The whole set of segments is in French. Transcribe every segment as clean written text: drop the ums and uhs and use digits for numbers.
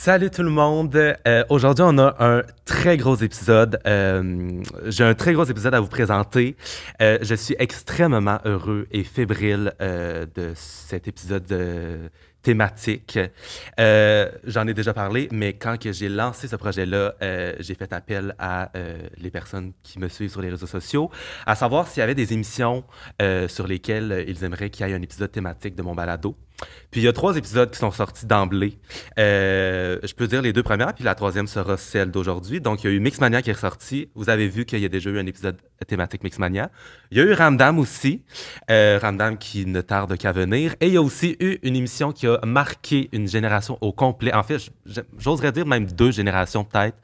Salut tout le monde. Aujourd'hui, on a un très gros épisode. J'ai un très gros épisode à vous présenter. Je suis extrêmement heureux et fébrile de cet épisode thématique. J'en ai déjà parlé, mais quand que j'ai lancé ce projet-là, j'ai fait appel à les personnes qui me suivent sur les réseaux sociaux, à savoir s'il y avait des émissions sur lesquelles ils aimeraient qu'il y ait un épisode thématique de mon balado. Puis il y a 3 épisodes qui sont sortis d'emblée. Je peux dire les 2 premières, puis la 3e sera celle d'aujourd'hui. Donc, il y a eu Mixmania qui est ressorti. Vous avez vu qu'il y a déjà eu un épisode thématique Mixmania. Il y a eu Ramdam aussi. Ramdam qui ne tarde qu'à venir. Et il y a aussi eu une émission qui a marqué une génération au complet. En fait, j'oserais dire même 2 générations peut-être.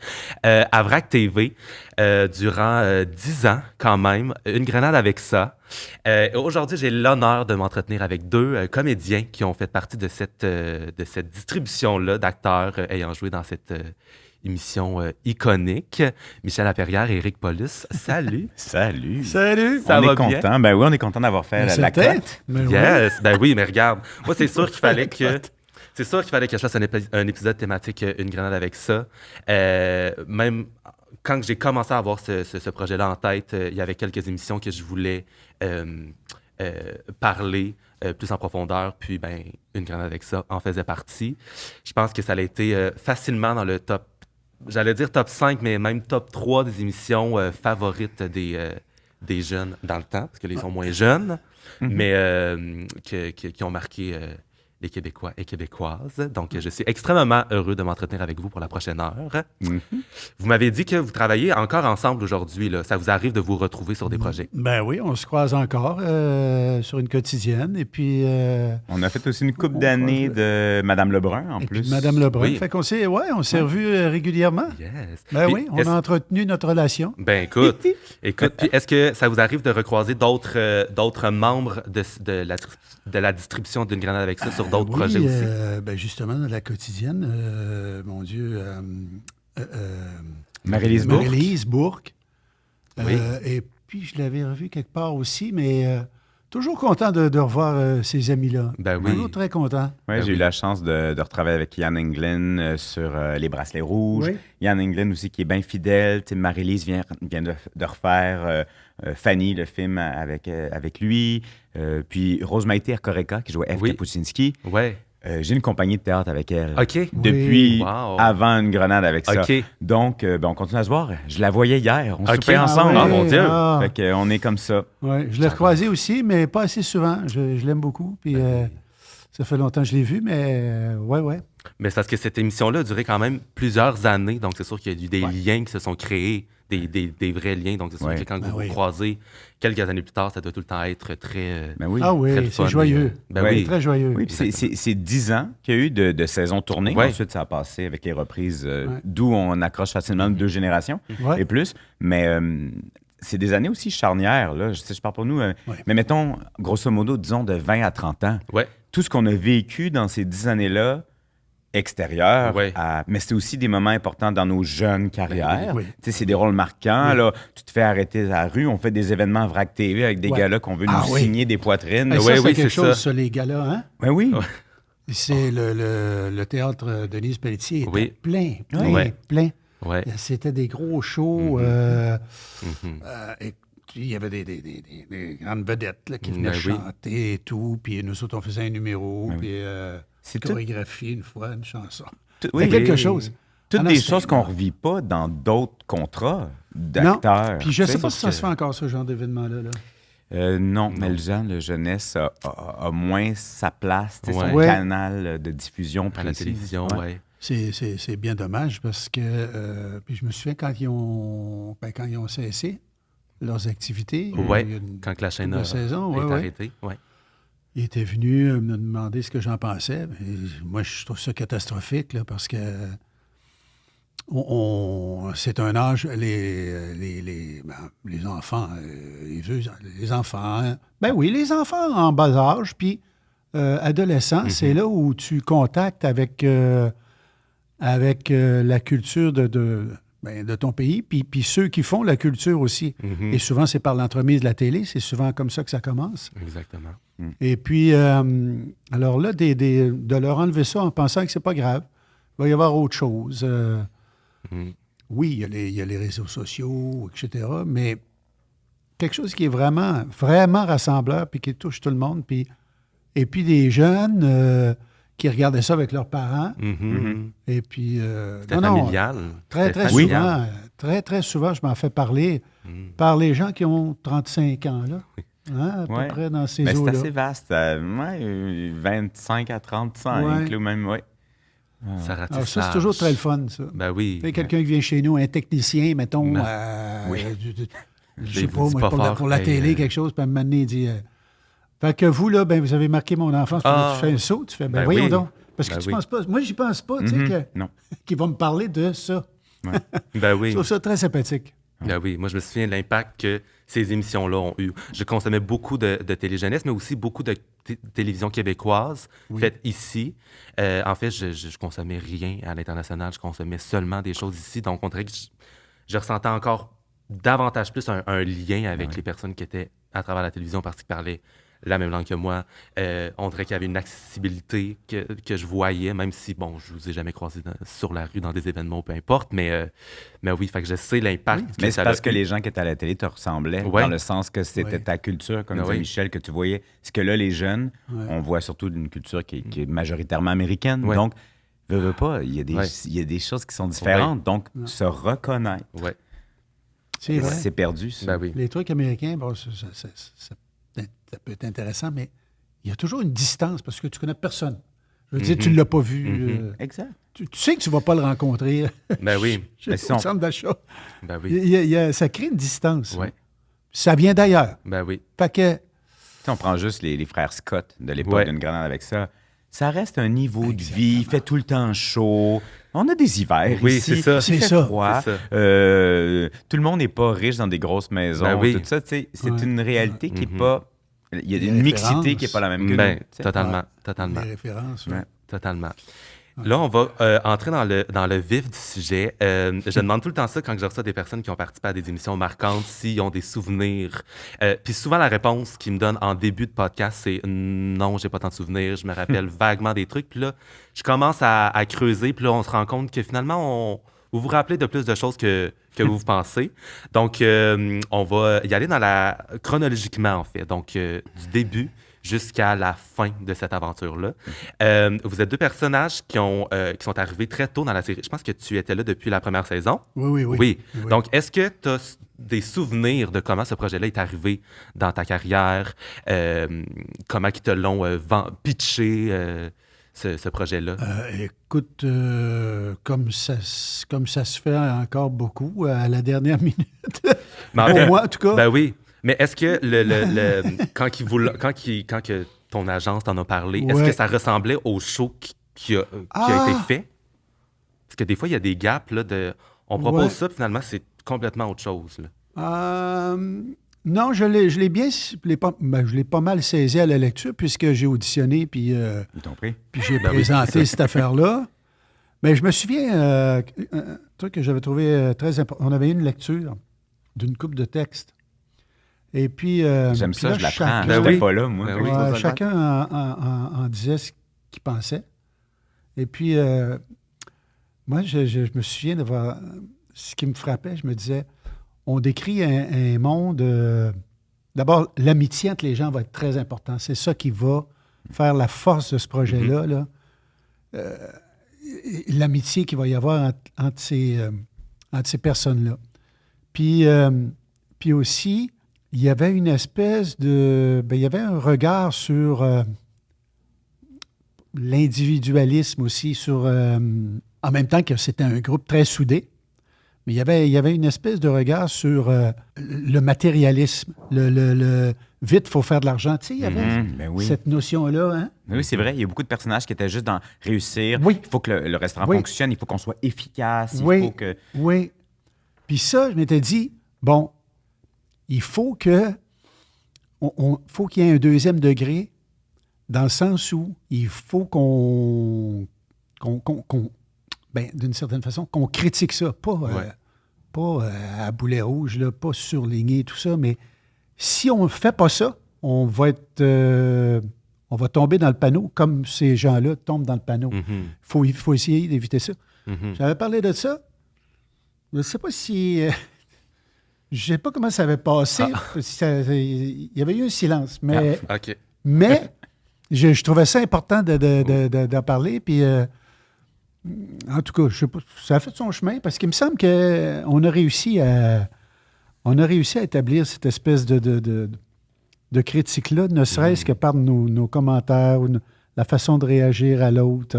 À VRAC TV, durant 10 ans quand même. Une grenade avec ça. Aujourd'hui, j'ai l'honneur de m'entretenir avec 2 comédiens qui ont fait partie de cette distribution-là d'acteurs ayant joué dans cette émission iconique. Michel Laperrière et Éric Paulus. Salut! Salut! Salut! Ça on va est bien? content. Ben oui, on est content d'avoir fait la cote. Yes! Ben oui, mais regarde, moi, c'est sûr qu'il fallait que... C'est sûr qu'il fallait que je fasse un épisode thématique Une grenade avec ça. Même quand j'ai commencé à avoir ce projet-là en tête, il y avait quelques émissions que je voulais parler plus en profondeur, puis ben, Une grenade avec ça en faisait partie. Je pense que ça a été facilement dans le top, j'allais dire top 5, mais même top 3 des émissions favorites des jeunes dans le temps, parce que les sont moins jeunes, mais qui ont marqué les Québécois et Québécoises. Donc, je suis extrêmement heureux de m'entretenir avec vous pour la prochaine heure. Vous m'avez dit que vous travaillez encore ensemble aujourd'hui. Là. Ça vous arrive de vous retrouver sur des projets? Ben oui, on se croise encore sur une quotidienne. Et puis... on a fait aussi une couple d'années de Madame Lebrun, en plus. Madame Lebrun. Oui. Fait qu'on s'est revus régulièrement. Yes. Ben Puis, oui, on a entretenu notre relation. Ben écoute, puis est-ce que ça vous arrive de recroiser d'autres membres de la distribution d'Une grenade avec ça sur d'autres projets aussi? Ben justement, dans la quotidienne, mon Dieu... Marie-Lise Bourque. Marie-Lise Bourque. Oui. Et puis, je l'avais revu quelque part aussi, mais toujours content de revoir ces amis-là. Ben oui. Toujours très content. Oui, Ben j'ai oui. eu la chance de retravailler avec Yann Englund sur Les Bracelets Rouges. Oui. Yann Englund aussi qui est bien fidèle. Tu sais, Marie-Lise vient de refaire Fanny, le film avec lui. Puis Rose Maïté Erkoreka qui jouait Eve Oui. Kapuscinski. Ouais. J'ai une compagnie de théâtre avec elle. OK. Depuis Wow. avant Une grenade avec ça. OK. Donc, on continue à se voir. Je la voyais hier. On OK. soupait ensemble. Ah, mon Dieu. Fait qu'on est comme ça. Ouais, je l'ai recroisé aussi, mais pas assez souvent. Je l'aime beaucoup. Puis ça fait longtemps que je l'ai vu, mais ouais. Mais c'est parce que cette émission-là a duré quand même plusieurs années, donc c'est sûr qu'il y a eu des liens qui se sont créés, des vrais liens. Donc c'est sûr que quand vous vous croisez quelques années plus tard, ça doit tout le temps être très... Ben oui. Ah oui, très le fun, c'est joyeux. Ben oui. C'est très joyeux. Oui, puis c'est 10 ans qu'il y a eu de saison tournée. Ouais. Ensuite, ça a passé avec les reprises, d'où on accroche facilement 2 générations Ouais. et plus. Mais c'est des années aussi charnières. Là. Je parle pour nous. Mais mettons, grosso modo, disons de 20 à 30 ans. Ouais. Tout ce qu'on a vécu dans ces 10 années-là, extérieur, Ouais. mais c'est aussi des moments importants dans nos jeunes carrières. Oui. Tu sais, c'est des rôles marquants. Là, tu te fais arrêter à la rue, on fait des événements VRAC TV avec des gars-là qu'on veut nous signer des poitrines. Hey, ça, Ouais, c'est oui, quelque c'est chose, ça. ça, les gars-là, hein? Ben oui. C'est le théâtre Denise Pelletier était Oui. plein. Ouais. C'était des gros shows. Et il y avait des grandes vedettes là, qui venaient chanter et tout. Puis nous autres, on faisait un numéro. Puis C'est chorégraphie une fois, une chanson. Oui. C'était quelque chose. Toutes Ah non, des c'était choses qu'on ne bon. revit pas dans d'autres contrats Non. d'acteurs. Puis je ne sais tu pas si ça se fait encore, ce genre d'événement-là. Là. non, mais le genre de jeunesse a moins sa place, tu sais, son Ouais. canal de diffusion À la précis. télévision, ouais. C'est bien dommage parce que... puis je me souviens quand ils ont cessé leurs activités. Ouais, il y a une quand la chaîne couple a de saisons, été ouais. arrêtée. Ouais. Il était venu me demander ce que j'en pensais. Et moi, je trouve ça catastrophique là, parce que c'est un âge, les enfants, les enfants, hein. Ben oui, les enfants en bas âge, puis adolescents, c'est là où tu contactes avec la culture de ton pays, puis ceux qui font la culture aussi. Et souvent, c'est par l'entremise de la télé, c'est souvent comme ça que ça commence. Exactement. Et puis, alors là, de leur enlever ça en pensant que c'est pas grave, Il va y avoir autre chose. Mhm. Oui, il y a les réseaux sociaux, etc., mais quelque chose qui est vraiment, vraiment rassembleur, puis qui touche tout le monde, et puis des jeunes qui regardaient ça avec leurs parents, Mhm. et puis... C'était familial. Très, C'était très familial. souvent, très souvent, je m'en fais parler Mhm. par les gens qui ont 35 ans, là. Hein, à peu Ouais. près dans ces Mais c'est eaux-là. assez vaste. 25 à 35, Ouais. là, même, oui. Ça ratisse Alors ça, c'est large. toujours très le fun, ça. Ben oui. Tu sais, quelqu'un qui vient chez nous, un technicien, mettons, Ben, oui. Je Il sais vous pas, dit moi, pas pour fort, pour la hey, télé, quelque chose, puis à un moment donné, il dit... Fait que vous, là, ben, vous avez marqué mon enfance, puis là, Ah. tu fais un saut, tu fais, ben, Ben voyons oui. donc. Parce que Ben tu oui. penses pas... Moi, j'y pense pas, tu sais, Non. qu'il va me parler de ça. Ben Je oui. trouve ça très sympathique. Ben oui, moi je me souviens de l'impact que ces émissions-là ont eu. Je consommais beaucoup de télé-jeunesse, mais aussi beaucoup de télévision québécoise faite ici. En fait, je consommais rien à l'international, je consommais seulement des choses ici. Donc, on dirait que je ressentais encore davantage plus un lien avec les personnes qui étaient à travers la télévision parce qu'ils parlaient la même langue que moi. On dirait qu'il y avait une accessibilité que je voyais, même si, bon, je vous ai jamais croisé sur la rue dans des événements, peu importe, mais oui, fait que je sais l'impact que Mais ça c'est parce a que eu. les gens qui étaient à la télé te ressemblaient, Ouais. dans le sens que c'était Ouais. ta culture, comme Ah disait oui. Michel, que tu voyais. Ce que là, les jeunes, Ouais. on voit surtout d'une culture qui est majoritairement américaine. Ouais. Donc, veux pas, il y a des choses qui sont différentes. Donc, se reconnaître, Ouais, C'est vrai. c'est perdu, ça. ben oui. Les trucs américains, bon, ça peut être intéressant, mais il y a toujours une distance parce que tu connais personne. Je veux dire, tu ne l'as pas vu. Exact. Tu sais que tu ne vas pas le rencontrer Ben oui, chez Mais le si on- centre d'achat. ben Il oui, y a- ça crée une distance. ouais, Ça vient d'ailleurs. ben oui. Fait que, Tu sais, on prend juste les frères Scott de l'époque Ouais. d'une grenade avec ça. Ça reste un niveau de vie, il fait tout le temps chaud. On a des hivers Oui, ici, c'est ça. il C'est fait ça. froid. C'est ça. Tout le monde n'est pas riche dans des grosses maisons. Ben oui. Tout ça, tu sais, c'est Ouais. une réalité qui n'est Mhm. pas... Il y a Des une mixité références. qui n'est pas la même que Ben, nous, tu sais. totalement, totalement, les références. Ouais. totalement. Là, on va entrer dans le vif du sujet. Je demande tout le temps ça quand je reçois des personnes qui ont participé à des émissions marquantes, s'ils ont des souvenirs. Puis souvent, la réponse qu'ils me donnent en début de podcast, c'est « Non, j'ai pas tant de souvenirs, je me rappelle vaguement des trucs. » Puis là, je commence à creuser, puis là, on se rend compte que finalement, vous vous rappelez de plus de choses que vous pensez. Donc, on va y aller chronologiquement, en fait. Donc, du début jusqu'à la fin de cette aventure-là. Vous êtes deux personnages qui sont arrivés très tôt dans la série. Je pense que tu étais là depuis la première saison. Oui. Oui. Donc, est-ce que tu as des souvenirs de comment ce projet-là est arrivé dans ta carrière? Comment ils te l'ont pitché, ce projet-là? Écoute, comme ça se fait encore beaucoup à la dernière minute. Mais en Pour fait, moi, en tout cas. Ben oui. Mais est-ce que quand que ton agence t'en a parlé, est-ce Ouais. que ça ressemblait au show qui a Ah! été fait? Parce que des fois, il y a des gaps là, on propose Ouais. ça, puis finalement, c'est complètement autre chose. Là. Non, je l'ai pas mal saisi à la lecture puisque j'ai auditionné puis Ils t'ont pris. j'ai Ben oui, présenté cette affaire-là. Mais je me souviens, un truc que j'avais trouvé très important. On avait eu une lecture d'une couple de textes. Et puis. J'aime puis ça, là, je l'apprends. chacun- Ben J'étais oui. pas là, moi. Ben quand oui. je faisais ça. chacun en disait ce qu'il pensait. Et puis, moi, je me souviens de voir ce qui me frappait. Je me disais, on décrit un monde. D'abord, l'amitié entre les gens va être très important. C'est ça qui va faire la force de ce projet-là. Là. L'amitié qu'il va y avoir entre ces personnes-là. Puis aussi, il y avait une espèce de... il y avait un regard sur l'individualisme aussi, en même temps que c'était un groupe très soudé, mais il y avait une espèce de regard sur le matérialisme, le vite, il faut faire de l'argent. Tu sais, il y avait Ben oui. cette notion-là. Hein? Oui, c'est vrai. Il y a beaucoup de personnages qui étaient juste dans réussir. Oui. Il faut que le restaurant Oui. fonctionne. Il faut qu'on soit efficace. Il Oui. faut que... Oui. Puis ça, je m'étais dit, bon, il faut que faut qu'il y ait un deuxième degré dans le sens où il faut d'une certaine façon, qu'on critique ça. Pas à boulet rouge, là, pas surligné, tout ça, mais si on ne fait pas ça, on va être on va tomber dans le panneau comme ces gens-là tombent dans le panneau. Il faut essayer d'éviter ça. J'avais parlé de ça. Je ne sais pas si... je ne sais pas comment ça avait passé. Il y avait eu un silence. Mais, mais je trouvais ça important d'en parler. Puis, en tout cas, je sais pas, ça a fait son chemin parce qu'il me semble qu'on a réussi à établir cette espèce de critique-là, ne serait-ce que par nos commentaires ou la façon de réagir à l'autre.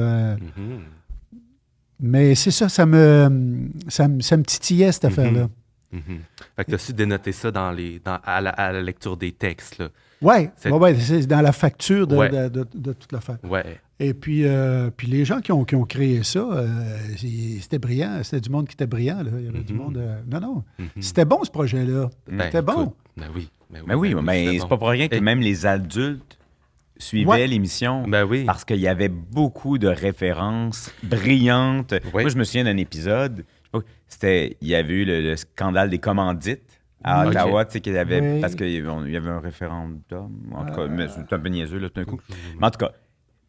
Mais c'est ça, ça me titillait, cette affaire-là. Fait que tu as su dénoter ça à la lecture des textes. Oui, c'est dans la facture de toute l'affaire. Ouais. Et puis les gens qui ont créé ça, c'était brillant. C'était du monde qui était brillant. Là. Il y avait du monde... Non. C'était bon, ce projet-là. C'était bon. Écoute, oui, c'est pas pour rien que même les adultes suivaient l'émission. Parce qu'il y avait beaucoup de références brillantes. Moi, je me souviens d'un épisode... il y avait eu le scandale des commandites à Ottawa, tu sais, qu'il y avait, parce qu'il y avait un référendum, en tout cas, mais c'est un peu niaiseux, là, tout d'un coup. Mais en tout cas,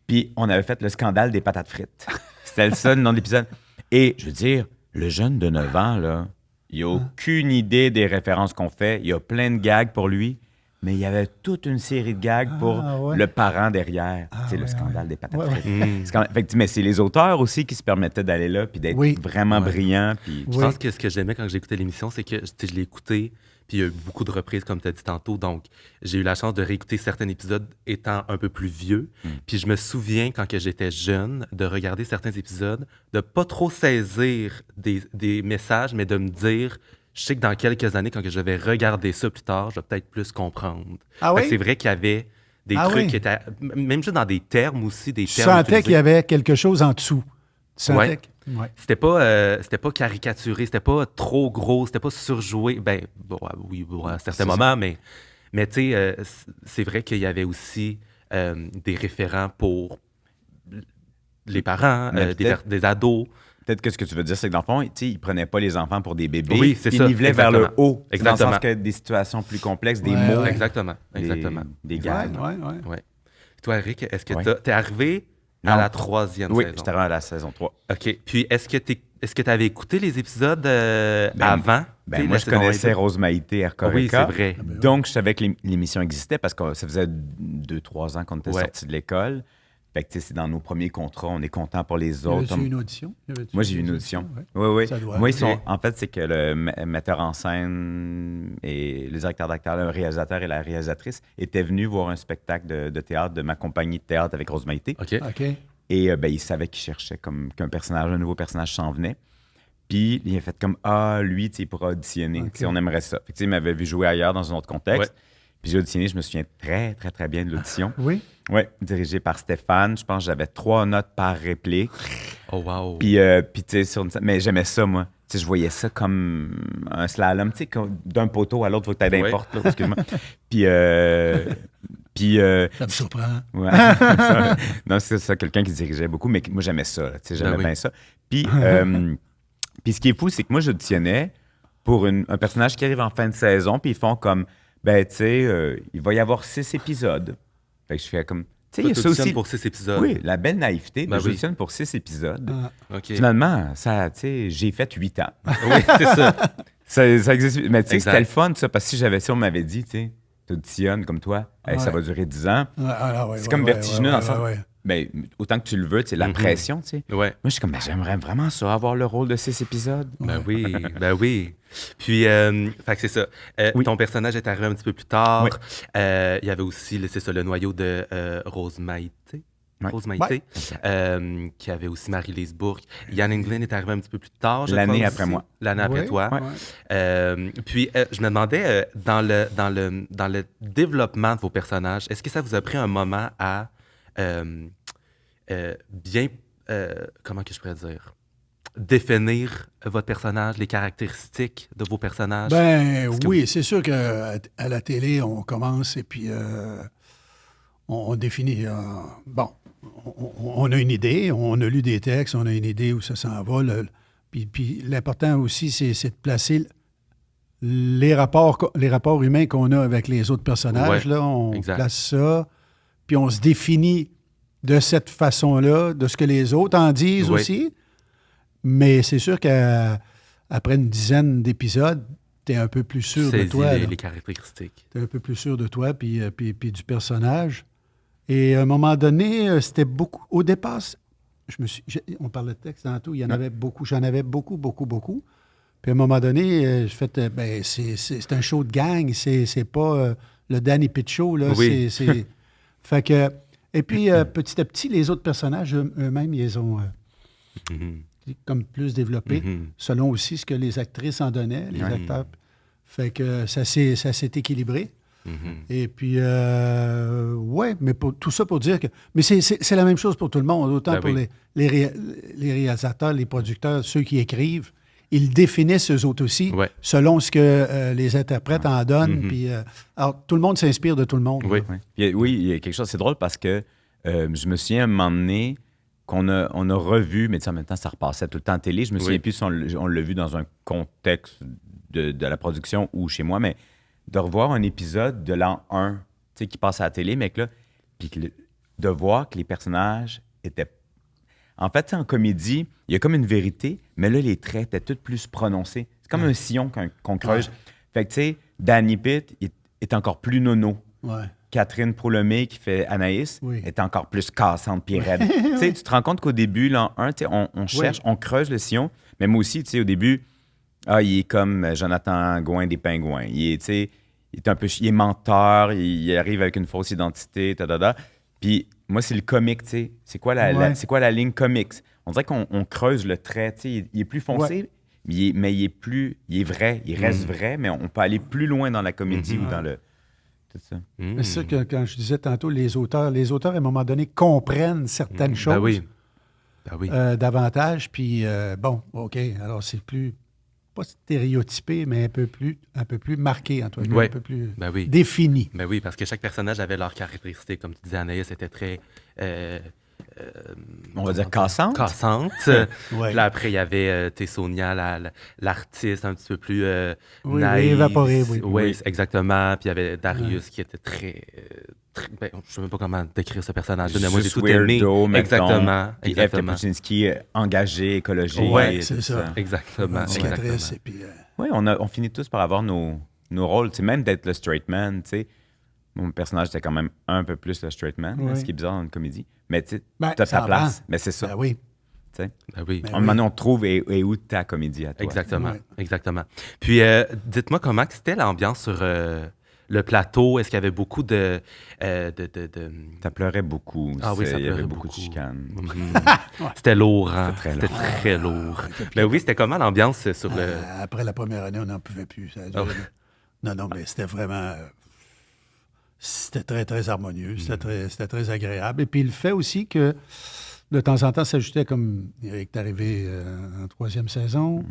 puis on avait fait le scandale des patates frites. C'était ça, le nom de l'épisode. Et, je veux dire, le jeune de 9 ans, là, il n'a aucune idée des références qu'on fait. Il y a plein de gags pour lui, mais il y avait toute une série de gags pour le parent derrière. C'est le scandale des patates frites. Mais c'est les auteurs aussi qui se permettaient d'aller là puis d'être vraiment brillants. Puis... Je pense que ce que j'aimais quand j'écoutais l'émission, c'est que je l'ai écouté, puis il y a eu beaucoup de reprises, comme tu as dit tantôt. Donc, j'ai eu la chance de réécouter certains épisodes étant un peu plus vieux. Puis je me souviens, quand que j'étais jeune, de regarder certains épisodes, de pas trop saisir des messages, mais de me dire... Je sais que dans quelques années, quand je vais regarder ça plus tard, je vais peut-être plus comprendre. C'est vrai qu'il y avait des trucs qui étaient... Même juste dans des termes aussi, des termes... Tu sentais qu'il y avait quelque chose en dessous. Tu sentais C'était pas caricaturé, c'était pas trop gros, c'était pas surjoué. À certains moments, mais tu sais, c'est vrai qu'il y avait aussi des référents pour les parents, des ados. Peut-être que ce que tu veux dire, c'est que dans le fond, ils ne prenaient pas les enfants pour des bébés. Oui, c'est ça. Ils nivelaient vers le haut. Exactement. Dans le sens que des situations plus complexes, des mots. Exactement. Des gags. Toi, Eric, est-ce que t'es arrivé à la 3e saison? Oui, j'étais arrivé à la saison 3. OK. Puis, est-ce que tu avais écouté les épisodes avant? Moi, je connaissais Rose Maïté Ercoreka. Oui, c'est vrai. Donc, je savais que l'émission existait parce que ça faisait 2-3 ans qu'on était sortis de l'école. Fait que, c'est dans nos premiers contrats, on est content pour les autres. As-tu eu une audition? Moi, j'ai eu une audition. Oui. Moi, en fait, c'est que le metteur en scène et le directeur d'acteur, le réalisateur et la réalisatrice étaient venus voir un spectacle de théâtre de ma compagnie de théâtre avec Rose Maïté. OK. Et ils savaient qu'ils cherchaient un nouveau personnage s'en venait. Puis, il a fait comme, lui, il pourra auditionner. On aimerait ça. Fait que, il m'avait vu jouer ailleurs dans un autre contexte. Puis j'ai auditionné, je me souviens très, très, très bien de l'audition. Oui? Oui, dirigé par Stéphane. Je pense que j'avais 3 notes par réplique. Oh, wow! Puis tu sais, mais j'aimais ça, moi. Tu sais, je voyais ça comme un slalom, tu sais, d'un poteau à l'autre, il faut que tu ailles n'importe, là, excuse-moi. Puis... ça me surprend. Ouais. Non, c'est ça, quelqu'un qui dirigeait beaucoup, mais moi, j'aimais ça. Tu sais, j'aimais bien ça. Puis, puis ce qui est fou, c'est que moi, j'auditionnais pour un personnage qui arrive en fin de saison, puis ils font comme... tu sais, il va y avoir 6 épisodes. Fait que je fais comme... Tu sais, il y a ça aussi... pour 6 épisodes. Oui, la belle naïveté. J'auditionne pour 6 épisodes. Okay. Finalement, ça, tu sais, j'ai fait 8 ans. Oui, c'est ça. ça existe. Mais tu sais, c'était le fun, ça, parce que si on m'avait dit, tu sais, tu auditionnes comme toi, ça va durer 10 ans. C'est comme vertigineux dans le sens... autant que tu le veux, tu sais, la pression, tu sais. Ouais. Moi, je suis comme, j'aimerais vraiment ça, avoir le rôle de 6 épisodes. Oui. Puis, fait que c'est ça. Ton personnage est arrivé un petit peu plus tard. Il y avait aussi, c'est ça, le noyau de Rose Maïté. Rose Maïté, qui avait aussi Marie-Lise Bourque. Yann Englund est arrivé un petit peu plus tard, je crois. L'année après moi. L'année après toi. Puis, je me demandais, dans le développement de vos personnages, est-ce que ça vous a pris un moment à bien, comment que je pourrais dire, définir votre personnage, les caractéristiques de vos personnages? Oui, c'est sûr qu'à la télé, on commence et puis on définit. On a une idée, on a lu des textes, on a une idée où ça s'en va. Puis l'important aussi, c'est de placer les rapports humains qu'on a avec les autres personnages. Là, on place ça. puis on se définit de cette façon-là, de ce que les autres en disent aussi. Mais c'est sûr qu'après une dizaine d'épisodes, tu es un peu plus sûr de toi. Les caractéristiques. Tu es un peu plus sûr de toi puis du personnage. Et à un moment donné, c'était beaucoup... Au départ, on parlait de texte tantôt, il y en avait beaucoup. J'en avais beaucoup. Puis à un moment donné, j'ai fait, c'est un show de gang, c'est pas le Danny Pitt Show, là. Oui. Fait que... Et puis, petit à petit, les autres personnages, eux-mêmes, ils les ont comme plus développés, selon aussi ce que les actrices en donnaient, les acteurs. Fait que ça s'est équilibré. Et puis, mais tout ça pour dire que... Mais c'est la même chose pour tout le monde, autant pour les réalisateurs, les producteurs, ceux qui écrivent. Ils définissent eux autres aussi, selon ce que les interprètes en donnent. Puis, alors, tout le monde s'inspire de tout le monde. Oui, il y a quelque chose, c'est drôle parce que je me souviens à un moment donné qu'on a revu, mais en même temps, ça repassait tout le temps à télé. Je me souviens plus si on l'a vu dans un contexte de la production ou chez moi, mais de revoir un épisode de l'an 1, qui passe à la télé, mais que là, puis de voir que les personnages étaient... En fait, en comédie, il y a comme une vérité, mais là, les traits étaient tous plus prononcés. C'est comme un sillon qu'on creuse. Fait que, tu sais, Danny Pitt est encore plus nono. Catherine Proulomé, qui fait Anaïs, est encore plus cassante puis raide. Tu sais, tu te rends compte qu'au début, l'an 1, on cherche, on creuse le sillon. Mais moi aussi, tu sais, au début, il est comme Jonathan Gouin des Pingouins. Il est menteur, il arrive avec une fausse identité, Puis moi, c'est le comique, tu sais. C'est quoi la ligne comics? On dirait qu'on creuse le trait, tu sais. Il est plus foncé, mais il est vrai. Il reste vrai, mais on peut aller plus loin dans la comédie ou dans le... Tout ça. C'est ça que quand je disais tantôt, les auteurs, à un moment donné, comprennent certaines choses davantage. Puis, OK, alors c'est plus... pas stéréotypé, mais un peu plus marqué, un peu plus défini. Ben oui, parce que chaque personnage avait leurs caractéristiques. Comme tu disais, Anaïs était très... on va dire cassante. Puis là, après, il y avait Sonia, l'artiste un petit peu plus naïve. Évaporée, Oui, exactement. Puis il y avait Darius qui était très... je ne sais même pas comment décrire ce personnage. Moi, j'ai tout aimé. Exactement. F. Kapuscinski, engagé, écologique. Oui, c'est ça. Exactement. Oui, on finit tous par avoir nos rôles. Même d'être le straight man, tu sais. Mon personnage était quand même un peu plus le straight man, ce qui est bizarre dans une comédie. Mais tu sais, tu as ta place. Mais c'est ça. Ben oui. À un moment donné, on te trouve et où ta comédie à toi. Exactement. Puis, dites-moi comment c'était l'ambiance sur le plateau. Est-ce qu'il y avait beaucoup de... Ça pleurait beaucoup. Ah oui, ça pleurait il y avait beaucoup de chicanes. C'était lourd, hein? C'était très lourd. Mais oui, c'était comment l'ambiance sur le... Après la première année, on n'en pouvait plus. Non, mais c'était vraiment... C'était très, très harmonieux. C'était très agréable. Et puis, le fait aussi que, de temps en temps, s'ajoutait, comme Éric est arrivé en 3e saison,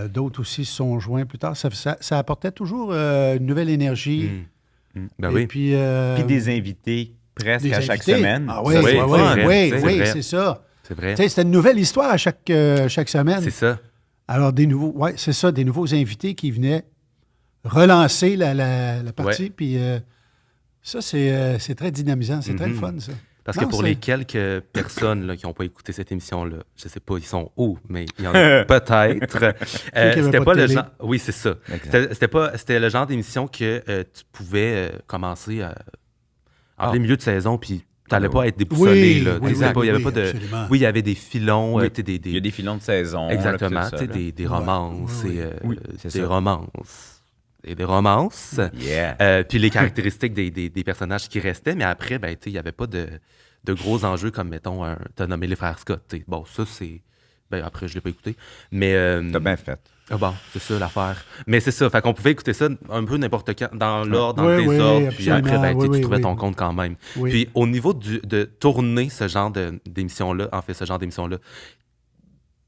d'autres aussi se sont joints plus tard. Ça apportait toujours une nouvelle énergie. Et puis des invités presque à chaque semaine. Ah oui, c'est ça. C'est vrai. C'était une nouvelle histoire à chaque semaine. C'est ça. Alors, des nouveaux invités qui venaient relancer la partie. Puis ça, c'est très dynamisant. C'est très fun, ça. Parce que pour les quelques personnes là, qui n'ont pas écouté cette émission-là, je ne sais pas, ils sont où, mais il y en a peut-être. C'était pas le genre... Oui, c'est ça. C'était le genre d'émission que tu pouvais commencer en plein milieu de saison, puis tu n'allais pas être déboussolé. Il y avait pas de... Oui, il y avait des filons. Il y a des filons de saison. Exactement. Des romances. Des romances. Et des romances. Puis les caractéristiques des personnages qui restaient. Mais après, il n'y avait pas de gros enjeux comme, mettons, t'as nommé les frères Scott. Bon, ça, c'est... après, je ne l'ai pas écouté. Mais... T'as bien fait. Ah bon, c'est ça l'affaire. Mais c'est ça. Fait qu'on pouvait écouter ça un peu n'importe quand, dans l'ordre, dans le désordre. Puis après, tu trouvais ton compte quand même. Puis au niveau de tourner ce genre d'émission-là,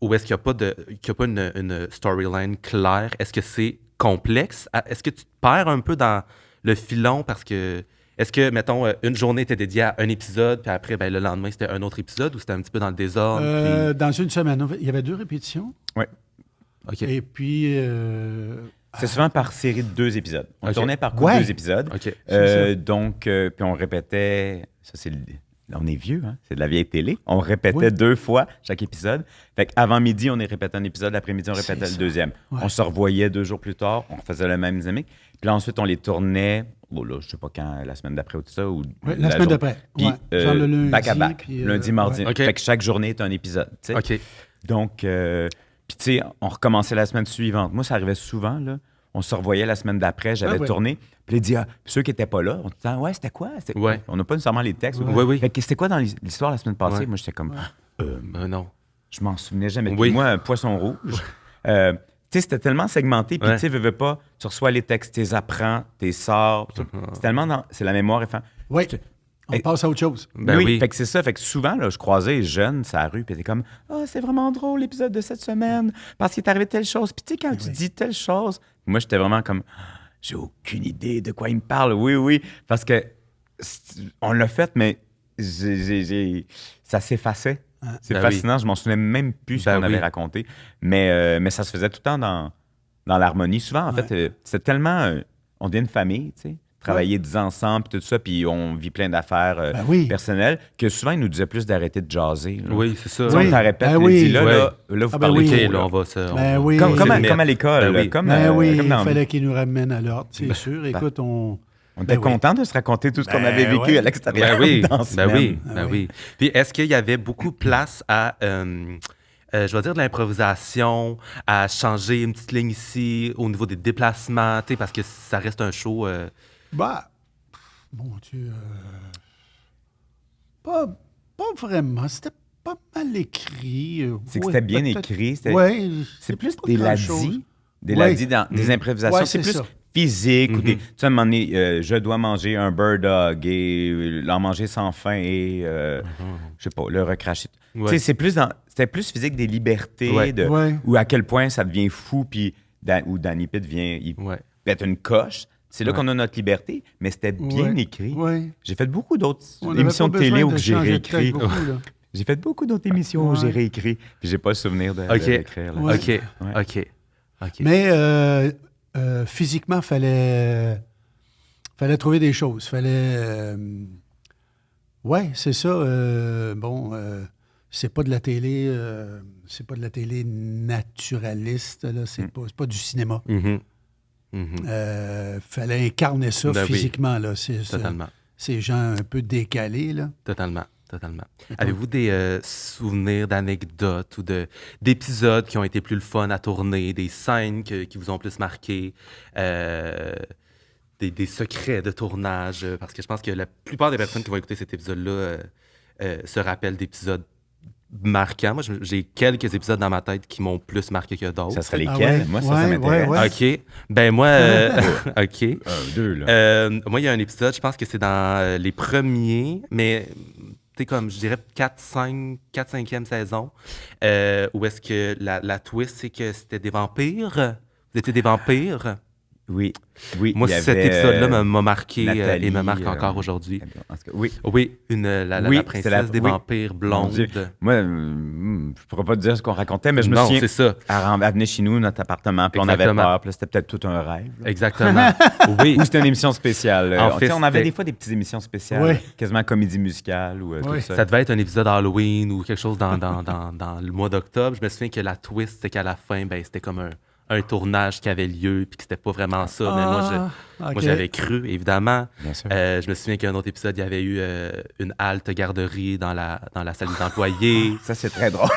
où est-ce qu'il n'y a pas une storyline claire, est-ce que c'est complexe? Est-ce que tu te perds un peu dans le filon parce que... Est-ce que, mettons, une journée était dédiée à un épisode, puis après, le lendemain, c'était un autre épisode, ou c'était un petit peu dans le désordre? Dans une semaine. Il y avait 2 répétitions. Oui. OK. Et puis... c'est souvent par série de 2 épisodes. On tournait par 2 épisodes. OK. Donc, puis on répétait Ça, on est vieux, hein? C'est de la vieille télé. On répétait 2 fois chaque épisode. Fait qu'avant midi, on répétait un épisode. L'après-midi, on répétait le deuxième. Ouais. On se revoyait 2 jours plus tard. On refaisait la même dynamique. Puis là, ensuite, on les tournait. Bon, là, je sais pas quand, la semaine d'après ou tout ça. Ou la semaine d'après. Puis, genre le lundi. Back à back. Lundi, mardi. Okay. Fait que chaque journée est un épisode. T'sais. OK. Donc, puis tu sais, on recommençait la semaine suivante. Moi, ça arrivait souvent, là. On se revoyait la semaine d'après, j'avais tourné. Puis il dit, ceux qui n'étaient pas là, on disait, ouais, c'était quoi? On n'a pas nécessairement les textes. Oui. Fait que c'était quoi dans l'histoire la semaine passée? Moi, j'étais comme, non. Je m'en souvenais jamais. Puis moi, un poisson rouge. Tu sais, c'était tellement segmenté. Puis tu sais, veux pas, tu reçois les textes, tu les apprends, tu les sors. C'est tellement c'est la mémoire. Oui. On passe à autre chose. Ben oui. Fait que c'est ça. Fait que souvent, là, je croisais les jeunes sur la rue, puis t'es comme, c'est vraiment drôle l'épisode de cette semaine, parce qu'il est arrivé telle chose. Puis tu sais, quand tu dis telle chose, moi, j'étais vraiment comme, j'ai aucune idée de quoi il me parle. Oui. Parce que on l'a fait, mais ça s'effaçait. C'est fascinant. Je m'en souvenais même plus ce qu'on avait raconté. Mais ça se faisait tout le temps dans l'harmonie. Souvent, en fait, c'était tellement... on devient une famille, tu sais. Travailler 10 ensemble, puis tout ça, puis on vit plein d'affaires personnelles, que souvent, ils nous disaient plus d'arrêter de jaser. Là. Oui, c'est ça. On t'arrête, là, vous parlez là, on va se... Comme à l'école. Comme il fallait qu'ils nous ramènent à l'ordre, c'est sûr. Écoute, on était contents de se raconter tout ce qu'on avait vécu à l'extérieur. Oui. Puis est-ce qu'il y avait beaucoup de place à... je vais dire de l'improvisation, à changer une petite ligne ici au niveau des déplacements, parce que ça reste un show... mon Dieu... Pas vraiment. C'était pas mal écrit. C'est que c'était bien écrit. C'est plus des ladis. Des improvisations. C'est plus physique. Ou tu sais, à un moment donné, je dois manger un bird dog et l'en manger sans faim et, je sais pas, le recracher. Tu sais, c'était plus physique des libertés, ou à quel point ça devient fou, puis où Danny Pitt vient, il pète une coche. C'est là qu'on a notre liberté, mais c'était bien écrit. J'ai fait beaucoup d'autres émissions de télé où j'ai réécrit. J'ai fait beaucoup d'autres émissions où j'ai réécrit, puis j'ai pas le souvenir d'écrire. OK. Mais physiquement, fallait trouver des choses. C'est ça. C'est pas de la télé. C'est pas de la télé naturaliste. Là. C'est pas du cinéma. Fallait incarner ça physiquement. Là. Totalement. Ces gens un peu décalés. Là. Totalement. Avez-vous des souvenirs d'anecdotes ou d'épisodes qui ont été plus le fun à tourner, des scènes qui vous ont plus marqué, des secrets de tournage? Parce que je pense que la plupart des personnes qui vont écouter cet épisode-là se rappellent d'épisodes marquants. Moi, j'ai quelques épisodes dans ma tête qui m'ont plus marqué que d'autres. Ça serait lesquels? Moi, ça m'intéresse. OK. Ben moi... OK. 2, là. Moi, il y a un épisode, je pense que c'est dans les premiers, mais... comme, je dirais, 4-5e saison, où est-ce que la twist, c'est que c'était des vampires? Vous étiez des vampires? Oui. Moi, cet épisode-là m'a marqué et me marque encore aujourd'hui. Oui, la princesse des vampires blonde. Moi, je ne pourrais pas te dire ce qu'on racontait, mais je me souviens... c'est ça. Elle venait chez nous, notre appartement, puis on avait peur, puis c'était peut-être tout un rêve. Là. Exactement. Ou c'était une émission spéciale. En fait, on avait des fois des petites émissions spéciales, quasiment comédie musicale ou tout ça. Ça devait être un épisode Halloween ou quelque chose dans le mois d'octobre. Je me souviens que la twist, c'est qu'à la fin, c'était comme un tournage qui avait lieu puis que c'était pas vraiment ça. Mais moi, j'avais cru, évidemment. Bien sûr. Je me souviens qu'un autre épisode, il y avait eu une halte garderie dans la salle des employés. Ça, c'est très drôle.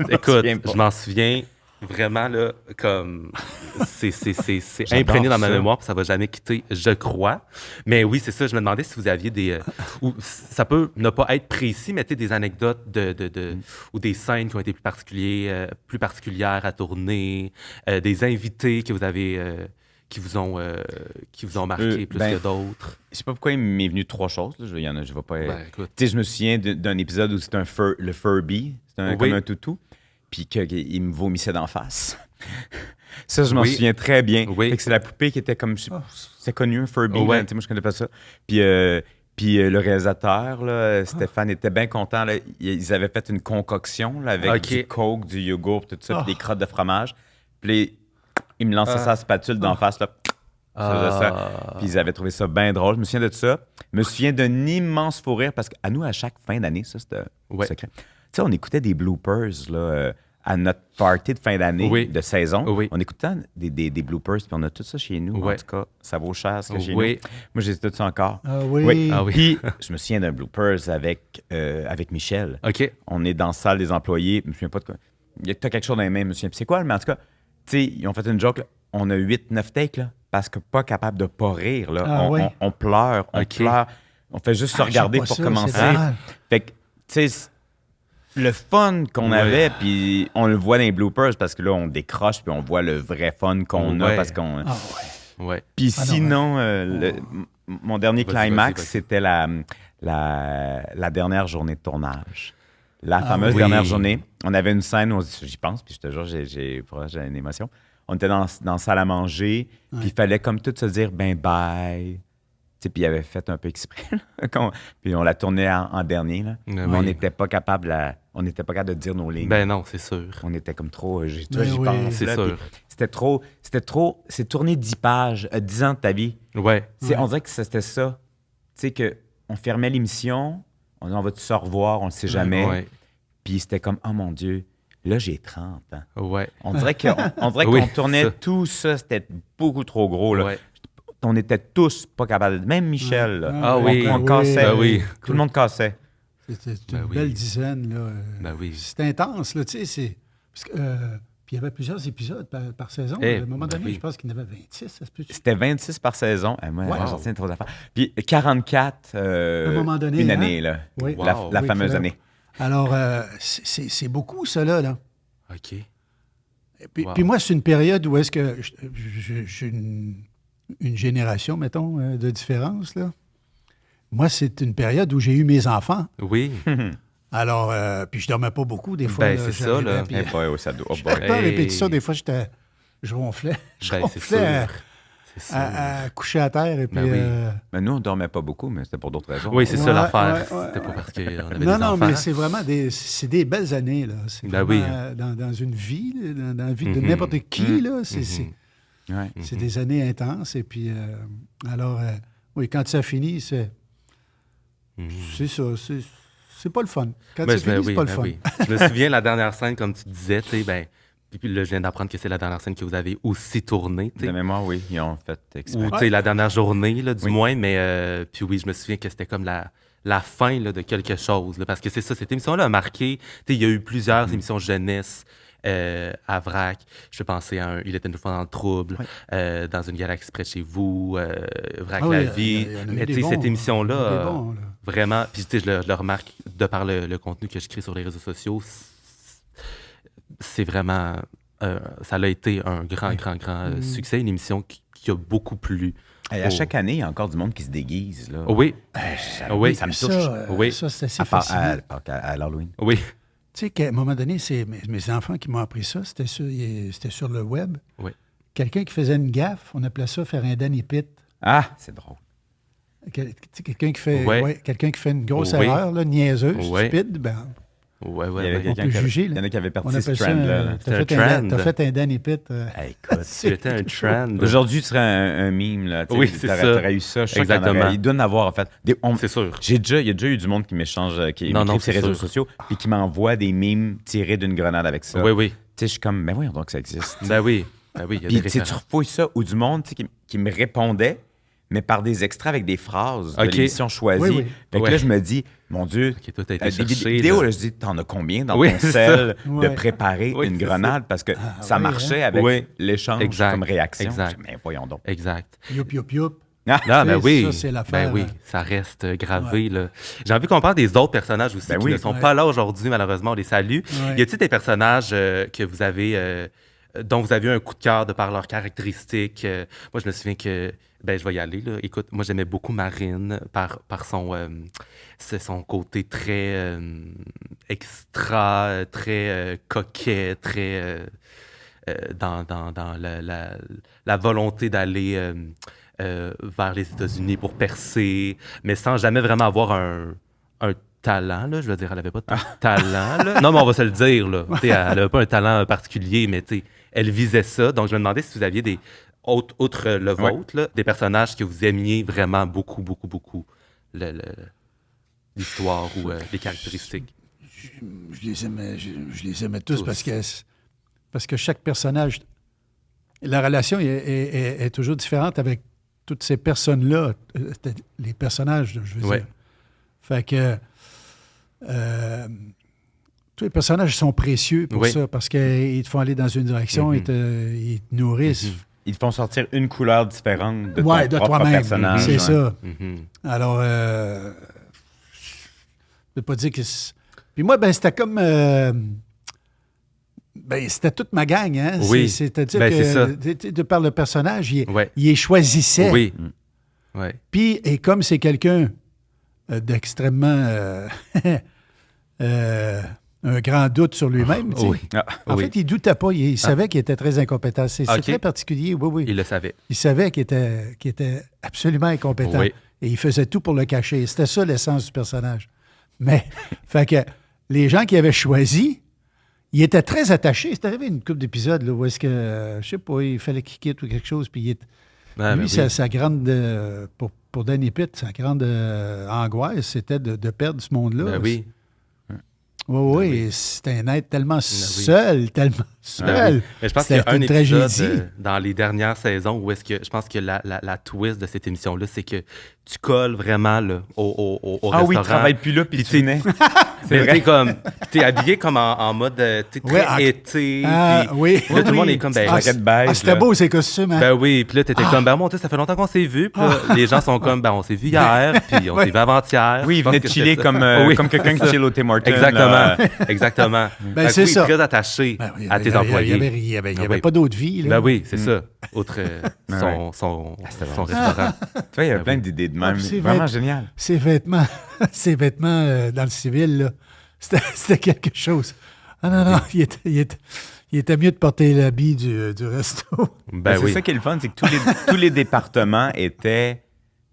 Écoute, je m'en souviens vraiment, là, comme... C'est imprégné dans ma mémoire, puis ça va jamais quitter, je crois. Mais oui, c'est ça, je me demandais si vous aviez des... ou ça peut ne pas être précis, mais des anecdotes ou des scènes qui ont été plus particulières à tourner, des invités que vous avez... qui vous ont marqué plus que d'autres. Je sais pas pourquoi il m'est venu 3 choses. Là. Il y en a, je vais pas... je me souviens d'un épisode où c'était le Furby. C'était comme un toutou. Puis qu'il me vomissait d'en face. Ça, je m'en souviens très bien. Fait que c'est la poupée qui était comme... C'est connu, un Furby. Moi, je connais pas ça. Puis le réalisateur, là, Stéphane, était bien content. Là. Ils avaient fait une concoction là, avec du coke, du yogourt, tout ça, puis des crottes de fromage. Puis il me lançait sa spatule d'en face. Là. Puis ils avaient trouvé ça bien drôle. Je me souviens de ça. Je me souviens d'un immense fou rire parce qu'à nous, à chaque fin d'année, ça, c'était secret. Tu sais, on écoutait des bloopers là, à notre party de fin d'année, de saison. On écoutait des bloopers, puis on a tout ça chez nous. En tout cas, ça vaut cher, ce que chez nous. Moi, j'ai tout ça encore. Puis, je me souviens d'un bloopers avec Michel. On est dans la salle des employés. Je me souviens pas de quoi. Il y a quelque chose dans les mains, je me souviens. C'est quoi? Mais en tout cas, tu sais, ils ont fait une joke. Là. On a 8-9 takes, là, parce que pas capable de pas rire. Là. On pleure, on pleure. On fait juste se regarder pour commencer. Fait que, tu sais, le fun qu'on avait, puis on le voit dans les bloopers parce que là, on décroche, puis on voit le vrai fun qu'on a parce qu'on... Puis sinon, mon dernier climax, c'était la dernière journée de tournage. La fameuse dernière journée. On avait une scène où j'y pense, puis je te jure, j'ai une émotion. On était dans la salle à manger, puis il fallait comme tout se dire « ben bye ». Puis il avait fait un peu exprès. Puis on l'a tourné en dernier. Là. Mais on n'était pas capable de dire nos lignes. Ben non, c'est sûr. On était comme trop... J'y pense. C'est sûr. C'était trop... C'est tourné 10 pages, 10 ans de ta vie. On dirait que c'était ça. Tu sais, qu'on fermait l'émission, on va-tu se revoir, on ne le sait jamais. Puis c'était comme, oh mon Dieu, là, j'ai 30 ans. On dirait qu'on tournait tout ça, c'était beaucoup trop gros. Là. On était tous pas capables. Même Michel, là, on cassait. Tout le monde cassait. C'était une belle dizaine. Là. C'était intense. Là, tu sais, parce que, puis il y avait plusieurs épisodes par saison. À un moment donné, je pense qu'il y en avait 26. Ça se peut-tu? C'était 26 par saison. Moi, j'en retiens trop d'affaires. Puis 44 à un moment donné, une année, là, la fameuse année. Alors, c'est beaucoup, ça, là. OK. Puis moi, c'est une période où est-ce que j'ai une génération, mettons, de différence, là. Moi, c'est une période où j'ai eu mes enfants. Oui. Alors, puis je dormais pas beaucoup, des fois. Ben, c'est ça, là. Ça doit... Pas répétition, des fois, je ronflais. Je ronflais à coucher à terre. Et puis, Mais nous, on dormait pas beaucoup, mais c'était pour d'autres raisons. Oui, c'est ça l'affaire. C'était pas parce qu'on avait des enfants. Non, mais c'est vraiment des belles années, là. C'est dans une vie, dans la vie de n'importe qui, là. C'est des années intenses. Et puis, alors, quand ça finit, c'est ça. C'est pas le fun. Quand ça finit, c'est pas le fun. Je me souviens, la dernière scène, comme tu disais, tu sais, puis là, je viens d'apprendre que c'est la dernière scène que vous avez aussi tournée. De mémoire, oui. Ils ont fait exprès. Ou, tu sais, la dernière journée, là, du moins. Mais, puis oui, je me souviens que c'était comme la fin là, de quelque chose. Là, parce que c'est ça, cette émission-là a marqué. Tu sais, il y a eu plusieurs émissions jeunesse à VRAC. Je peux penser à Il était une fois dans le trouble, dans une galaxie près de chez vous, VRAC la vie. Mais tu sais, cette émission-là, vraiment, puis tu sais, je le remarque de par le contenu que je crée sur les réseaux sociaux, c'est vraiment, ça a été un grand succès, une émission qui a beaucoup plu. Et à chaque année, il y a encore du monde qui se déguise. Là. Oui. Ça me touche. Ça, c'est assez fascinant. À l'Halloween. Oui. Tu sais qu'à un moment donné, c'est mes enfants qui m'ont appris ça. C'était sur le web. Oui. Quelqu'un qui faisait une gaffe, on appelait ça faire un Danny Pitt. Ah, c'est drôle. Quelqu'un qui fait une grosse erreur, là, niaiseuse, stupide, ben... On peut juger. Il y en a qui avaient parti ce trend-là. T'as fait un Danny Pitt. Écoute, c'était un trend. Aujourd'hui, tu serais un meme. Là, oui, c'est ça. T'aurais eu ça. Exactement. Il doit en avoir, en fait. C'est sûr. Il y a déjà eu du monde qui m'échange, qui m'écrit sur les réseaux sociaux, puis qui m'envoie des memes tirés d'une grenade avec ça. Oui. Tu sais, je suis comme, mais voyons donc que ça existe. Ben oui. Puis tu refouilles ça, ou du monde qui me répondait, mais par des extraits avec des phrases de l'émission choisie. Fait que là, je me dis, mon Dieu, des vidéos, là, je dis, t'en as combien dans ton sel de préparer une grenade? Parce que ça marchait avec l'échange comme réaction. Mais voyons donc. Exact. Youp. Ça, c'est l'affaire. Ben oui, ça reste gravé. Là. J'ai envie qu'on parle des autres personnages aussi qui ne sont pas là aujourd'hui, malheureusement, on les salue. Y a-t-il des personnages que vous avez... dont vous avez eu un coup de cœur de par leurs caractéristiques? Moi, je me souviens que... je vais y aller. Là. Écoute, moi, j'aimais beaucoup Marine par son côté très extra, très coquet, très dans la volonté d'aller vers les États-Unis pour percer, mais sans jamais vraiment avoir un talent, là. Je veux dire, elle n'avait pas de talent. Là. Non, mais on va se le dire. Là. Elle n'avait pas un talent particulier, mais elle visait ça. Donc, je me demandais si vous aviez outre le vôtre, là, des personnages que vous aimiez vraiment beaucoup, beaucoup, beaucoup, l'histoire ou les caractéristiques? Je les aimais tous parce que chaque personnage, la relation est toujours différente avec toutes ces personnes-là, les personnages, je veux dire. Fait que tous les personnages sont précieux pour ça, parce qu'ils te font aller dans une direction, ils te nourrissent. Ils te font sortir une couleur différente de ton propre toi-même. personnage. C'est ça. Alors, je ne peux pas dire que... Puis moi, c'était comme... c'était toute ma gang, hein? Oui. C'est-à-dire que, de par le personnage, il les choisissait. Oui. Puis, et comme c'est quelqu'un d'extrêmement... un grand doute sur lui-même. En fait, il ne doutait pas. Il savait qu'il était très incompétent. C'est très particulier. Oui. Il le savait. Il savait qu'il était absolument incompétent. Et il faisait tout pour le cacher. C'était ça l'essence du personnage. Mais, fait que les gens qui avaient choisi, il était très attaché. C'est arrivé une couple d'épisodes où est-ce que, je sais pas, il fallait qu'il quitte ou quelque chose. Puis sa grande, pour Danny Pitt, sa grande angoisse, c'était de perdre ce monde-là. Oui, c'était un être tellement seul, tellement seul. Mais je pense qu'il y a un épisode dans les dernières saisons où est-ce que je pense que la twist de cette émission-là, c'est que tu colles vraiment là, au restaurant. Ah oui, tu travailles plus là, puis tu venais. C'est vrai. T'es habillé comme en mode très été. Là, tout le monde est comme... c'était beau, ces costumes. Hein? Ben oui, puis là, t'étais comme, mon Dieu, ça fait longtemps qu'on s'est vu. Puis là, les gens sont comme, on s'est vu hier, puis on s'est vu avant-hier. Oui, ils venaient de chiller comme quelqu'un qui chill au Tim Hortons. Exactement. Ben c'est ça. Très attaché à tes employés. Il n'y avait pas d'autre vie. Là. Ben oui, c'est ça. Outre son restaurant. Tu vois, il y a plein d'idées de même. Vraiment génial. Ces vêtements dans le civil, là, c'était quelque chose. Ah non, il était mieux de porter l'habit du resto. C'est ça qui est le fun, c'est que tous les départements étaient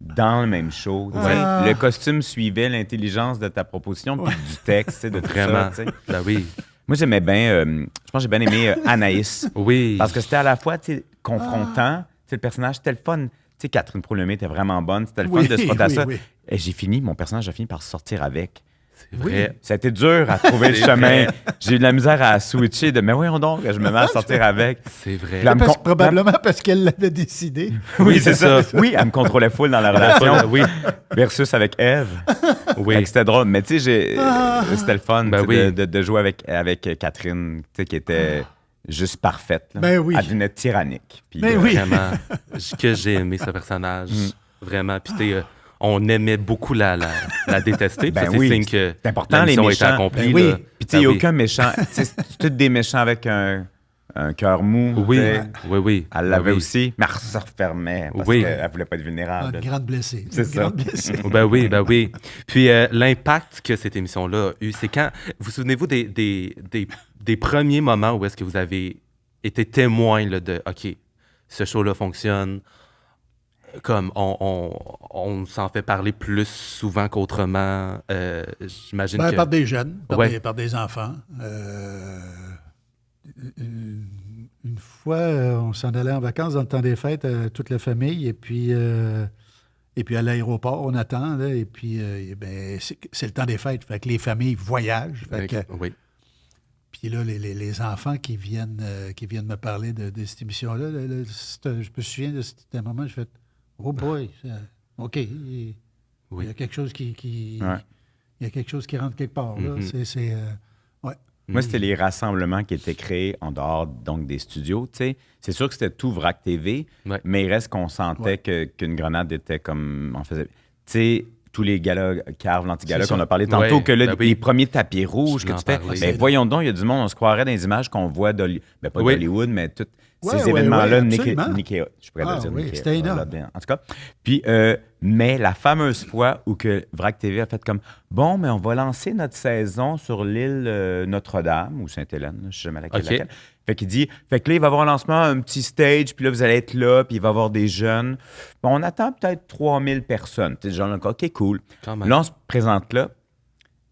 dans le même show. Le costume suivait l'intelligence de ta proposition puis du texte, de vraiment. Ben oui. Moi, j'aimais bien, je pense que j'ai bien aimé Anaïs. Oui. Parce que c'était à la fois confrontant, le personnage, c'était le fun. Tu sais, Catherine Proulomé était vraiment bonne, c'était le fun de se frotter à ça. Et mon personnage a fini par sortir avec. C'est vrai. Ça a été dur à trouver le chemin. J'ai eu de la misère à switcher mais voyons donc, je me mets à sortir avec. C'est vrai. Probablement parce qu'elle l'avait décidé. Oui, c'est ça. Oui, elle me contrôlait full dans la relation. Oui. Versus avec Ève. Oui. C'était drôle. Mais tu sais, c'était le fun de jouer avec Catherine, tu sais, qui était juste parfaite. Là. Ben oui. Elle devenait tyrannique. Puis, vraiment, que j'ai aimé ce personnage. Vraiment. Puis on aimait beaucoup la détester. Ben c'est signe que c'est important, les méchants. Accomplie, Puis tu sais, il n'y a aucun méchant. C'est tous des méchants avec un cœur mou. Oui. Elle l'avait aussi, mais elle se refermait parce qu'elle ne voulait pas être vulnérable. Une grande blessée. C'est ça. Ben oui. Puis l'impact que cette émission-là a eu, c'est quand... Vous souvenez-vous des premiers moments où est-ce que vous avez été témoin là, de « OK, ce show-là fonctionne », comme on s'en fait parler plus souvent qu'autrement, j'imagine que... Par des jeunes, par des enfants. Une fois, on s'en allait en vacances dans le temps des fêtes, toute la famille, et puis à l'aéroport, on attend, là, et puis c'est le temps des fêtes, fait que les familles voyagent. Puis là, les enfants qui viennent me parler de cette émission-là, je me souviens de un moment, je fais « Oh boy, OK, il y a quelque chose il y a quelque chose qui rentre quelque part. Là. Moi, c'était les rassemblements qui étaient créés en dehors donc des studios. T'sais. C'est sûr que c'était tout Vrac TV, mais il reste qu'on sentait qu'une grenade était comme... On faisait, tu sais, tous les galas, Carve, l'anti-gala qu'on a parlé tantôt, que là, les premiers tapis rouges que tu fais. Voyons donc, il y a du monde, on se croirait dans les images qu'on voit d'Hollywood, mais tous ces événements-là, Nikea, je pourrais le dire, Nikea, c'était énorme. En tout cas. Puis, mais la fameuse fois où que Vrac TV a fait comme, bon, mais on va lancer notre saison sur l'île Notre-Dame, ou Sainte-Hélène, je ne sais jamais laquelle. Fait qu'il dit, fait que là, il va y avoir un lancement, un petit stage, puis là, vous allez être là, puis il va y avoir des jeunes. Bon, on attend peut-être 3000 personnes. Tu sais, genre, OK, cool. Là, on se présente là,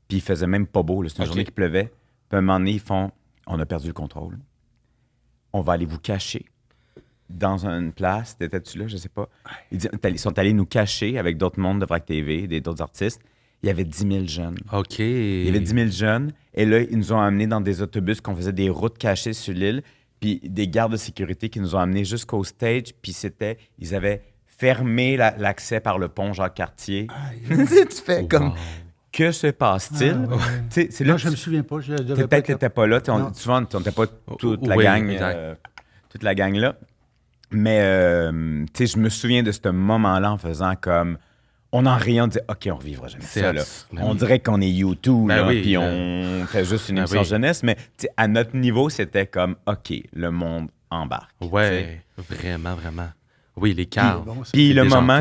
puis il faisait même pas beau. C'était une journée qui pleuvait. Puis à un moment donné, ils font, on a perdu le contrôle. On va aller vous cacher dans une place, t'étais-tu là, je sais pas. Ils sont allés nous cacher avec d'autres mondes de VRAC TV, d'autres artistes. Il y avait 10 000 jeunes. OK. Il y avait 10 000 jeunes. Et là, ils nous ont amenés dans des autobus qu'on faisait des routes cachées sur l'île. Puis des gardes de sécurité qui nous ont amenés jusqu'au stage. Puis ils avaient fermé l'accès par le pont Jacques-Cartier. Tu fais comme... Que se passe-t-il? C'est là, je me souviens pas. Peut-être que tu n'étais pas là. Souvent, on n'était pas toute la gang. Toute la gang là. Mais je me souviens de ce moment-là en faisant comme... On en riant, on disait « OK, on ne revivra jamais ça. » On dirait qu'on est YouTube, puis on fait juste une émission jeunesse. Mais à notre niveau, c'était comme « OK, le monde embarque. » Ouais, vraiment, vraiment. Oui, les caves. Puis le moment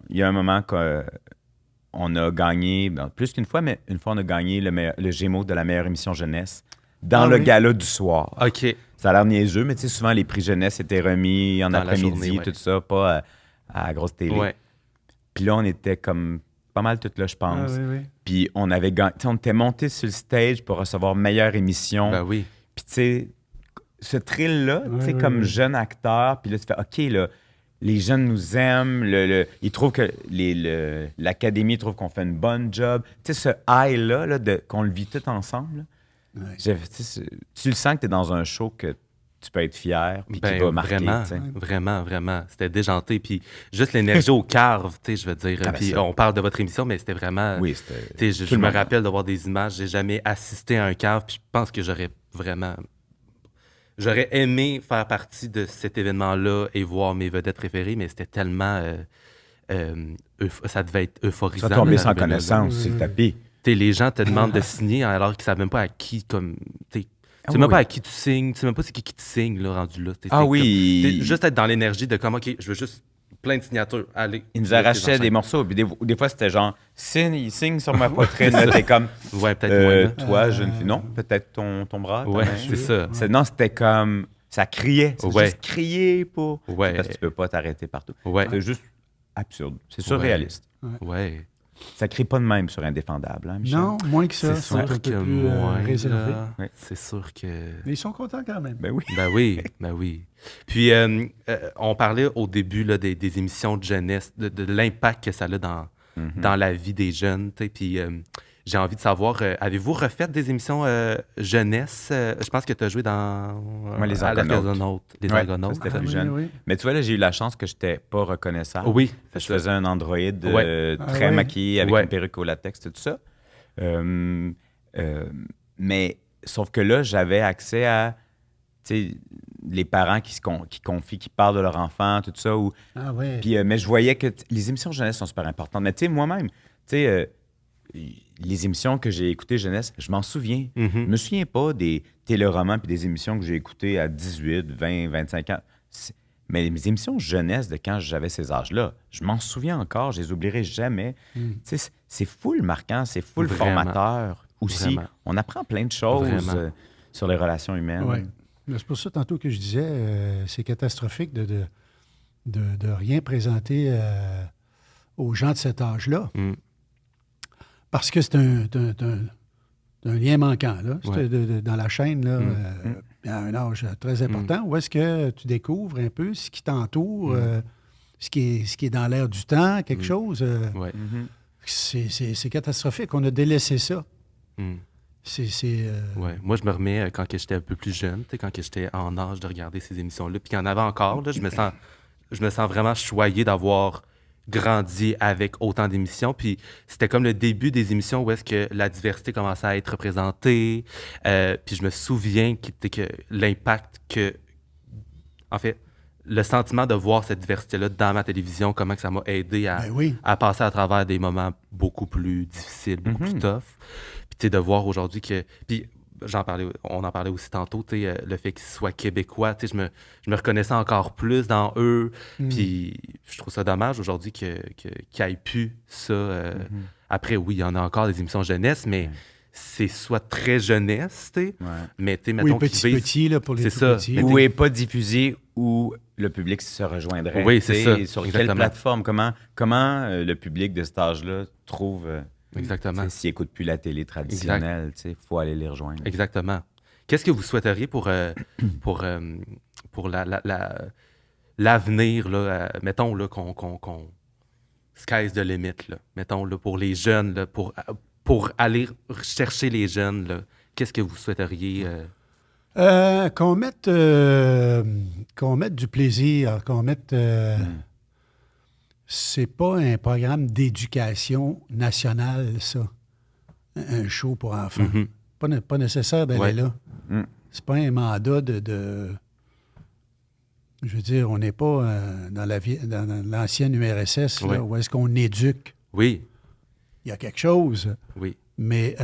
il y a un moment qu'on a gagné, plus qu'une fois, mais une fois, on a gagné le Gémeaux de la meilleure émission jeunesse dans le gala du soir. OK. Ça a l'air niaiseux, mais souvent, les prix jeunesse étaient remis en après-midi, tout ça, pas à la grosse télé. Ouais. Puis là, on était comme pas mal toutes là, je pense. Puis on était monté sur le stage pour recevoir meilleure émission. Ben oui. Puis tu sais, ce thrill-là, tu sais, comme jeune acteur, puis là, tu fais, OK, là, les jeunes nous aiment, ils trouvent que l'académie trouve qu'on fait une bonne job. Tu sais, ce high-là, qu'on le vit tout ensemble, tu le sens que tu es dans un show que tu peux être fier, puis qui va marquer. Vraiment, vraiment. C'était déjanté, puis juste l'énergie au carve, tu sais, je veux dire. Puis on parle de votre émission, mais c'était vraiment... Oui, c'était... Je me rappelle de voir des images, j'ai jamais assisté à un carve, puis je pense que j'aurais aimé faire partie de cet événement-là et voir mes vedettes préférées, mais c'était tellement... ça devait être euphorisant. Ça tombait sans connaissance sur le tapis. Les gens te demandent de signer alors qu'ils ne savent même pas à qui, comme... Tu sais même pas à qui tu signes, tu sais même pas c'est qui te signe, là, rendu là. Juste être dans l'énergie de comme, OK, je veux juste plein de signatures. Allez. Ils nous arrachaient des morceaux, puis des fois, c'était genre, signe sur ma poitrine. T'es comme, ouais, peut-être moi. Toi, jeune fille. Non, peut-être ton bras. Ouais, c'est ça. Non, c'était comme, ça criait. C'est juste crier pour. Ouais. Parce que tu peux pas t'arrêter partout. Ouais. C'est juste absurde. C'est surréaliste. Ouais. Ça crie pas de même sur Indéfendable, hein, Michel? Non, moins que ça. C'est sûr que plus réservés. C'est sûr que... Mais ils sont contents quand même. Ben oui. Ben oui. Puis, on parlait au début là, des émissions de jeunesse, de l'impact que ça a dans la vie des jeunes. Puis, j'ai envie de savoir, avez-vous refait des émissions jeunesse? Je pense que tu as joué dans... Les Argonautes. Les Argonautes. C'était plus jeune. Oui. Mais tu vois, là, j'ai eu la chance que je n'étais pas reconnaissable. Oui. Je faisais un androïde très maquillé avec une perruque au latex, tout ça. Mais sauf que là, j'avais accès à les parents qui confient, qui parlent de leur enfant, tout ça. Puis, mais je voyais que les émissions jeunesse sont super importantes. Mais tu sais, moi-même, les émissions que j'ai écoutées jeunesse, je m'en souviens. Je me souviens pas des téléromans puis des émissions que j'ai écoutées à 18, 20, 25 ans. Mais mes émissions jeunesse de quand j'avais ces âges-là, je m'en souviens encore, je les oublierai jamais. C'est full marquant, c'est full formateur aussi. Vraiment. On apprend plein de choses sur les relations humaines. Ouais. C'est pour ça, tantôt, que je disais, c'est catastrophique de rien présenter aux gens de cet âge-là. Parce que c'est un lien manquant, là. Dans la chaîne, là, il y a un âge très important. Où est-ce que tu découvres un peu ce qui t'entoure, ce qui est dans l'air du temps, quelque chose? C'est catastrophique. On a délaissé ça. Ouais. Moi, je me remets quand j'étais un peu plus jeune, quand j'étais en âge de regarder ces émissions-là, puis qu'il y en avait encore, là, je me sens vraiment choyé d'avoir grandi avec autant d'émissions. Puis c'était comme le début des émissions où est-ce que la diversité commençait à être représentée. Puis je me souviens que l'impact que... En fait, le sentiment de voir cette diversité-là dans ma télévision, comment que ça m'a aidé à passer à travers des moments beaucoup plus difficiles, beaucoup plus tough. Puis de voir aujourd'hui que... Puis on en parlait aussi tantôt, le fait qu'ils soient québécois, je me reconnaissais encore plus dans eux. Puis je trouve ça dommage aujourd'hui qu'ils aient pu ça. Après, oui, il y en a encore des émissions jeunesse, mais c'est soit très jeunesse, mais mettons petit, là, pour les tout petits. Ou est pas diffusé, où le public se rejoindrait. Oui, c'est ça. Sur quelle plateforme? Comment le public de cet âge-là trouve... Exactement. S'ils n'écoutent plus la télé traditionnelle, il faut aller les rejoindre. Exactement. Qu'est-ce que vous souhaiteriez pour l'avenir, là, mettons là, qu'on sky's the limit, là, mettons là, pour les jeunes, là, pour aller chercher les jeunes, là, qu'est-ce que vous souhaiteriez? Qu'on mette du plaisir, qu'on mette... C'est pas un programme d'éducation nationale, ça. Un show pour enfants. Pas nécessaire d'aller là. C'est pas un mandat de... Je veux dire, on n'est pas dans l'ancienne URSS, là, où est-ce qu'on éduque. Oui. Il y a quelque chose. Oui. Mais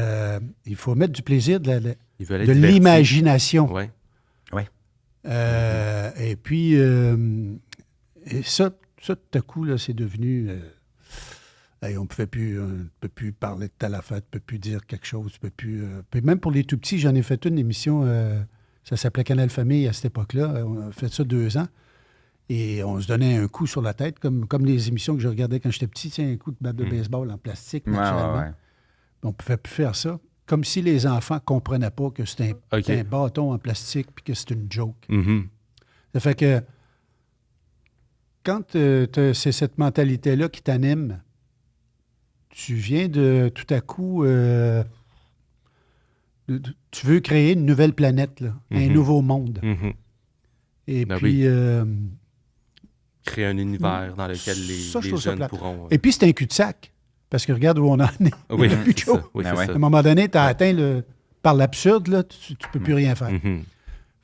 il faut mettre du plaisir, de l'imagination. Oui. Oui. Et puis, et ça, tout à coup, là, c'est devenu... on ne peut plus parler de telle affaire, tu ne peux plus dire quelque chose, tu peux plus... Puis même pour les tout-petits, j'en ai fait une émission, ça s'appelait Canal Famille à cette époque-là. On a fait ça 2 ans. Et on se donnait un coup sur la tête, comme les émissions que je regardais quand j'étais petit, un coup de batte de baseball en plastique, naturellement. Ouais. On ne pouvait plus faire ça. Comme si les enfants ne comprenaient pas que c'est un bâton en plastique puis que c'est une joke. Ça fait que quand c'est cette mentalité-là qui t'anime, tu viens de, tout à coup, tu veux créer une nouvelle planète, là, un nouveau monde. Et puis... créer un univers dans lequel les jeunes pourront... Et puis, c'est un cul-de-sac. Parce que regarde où on en est. Oui, plus de show. À un moment donné, tu as atteint par l'absurde, là, tu ne peux plus rien faire.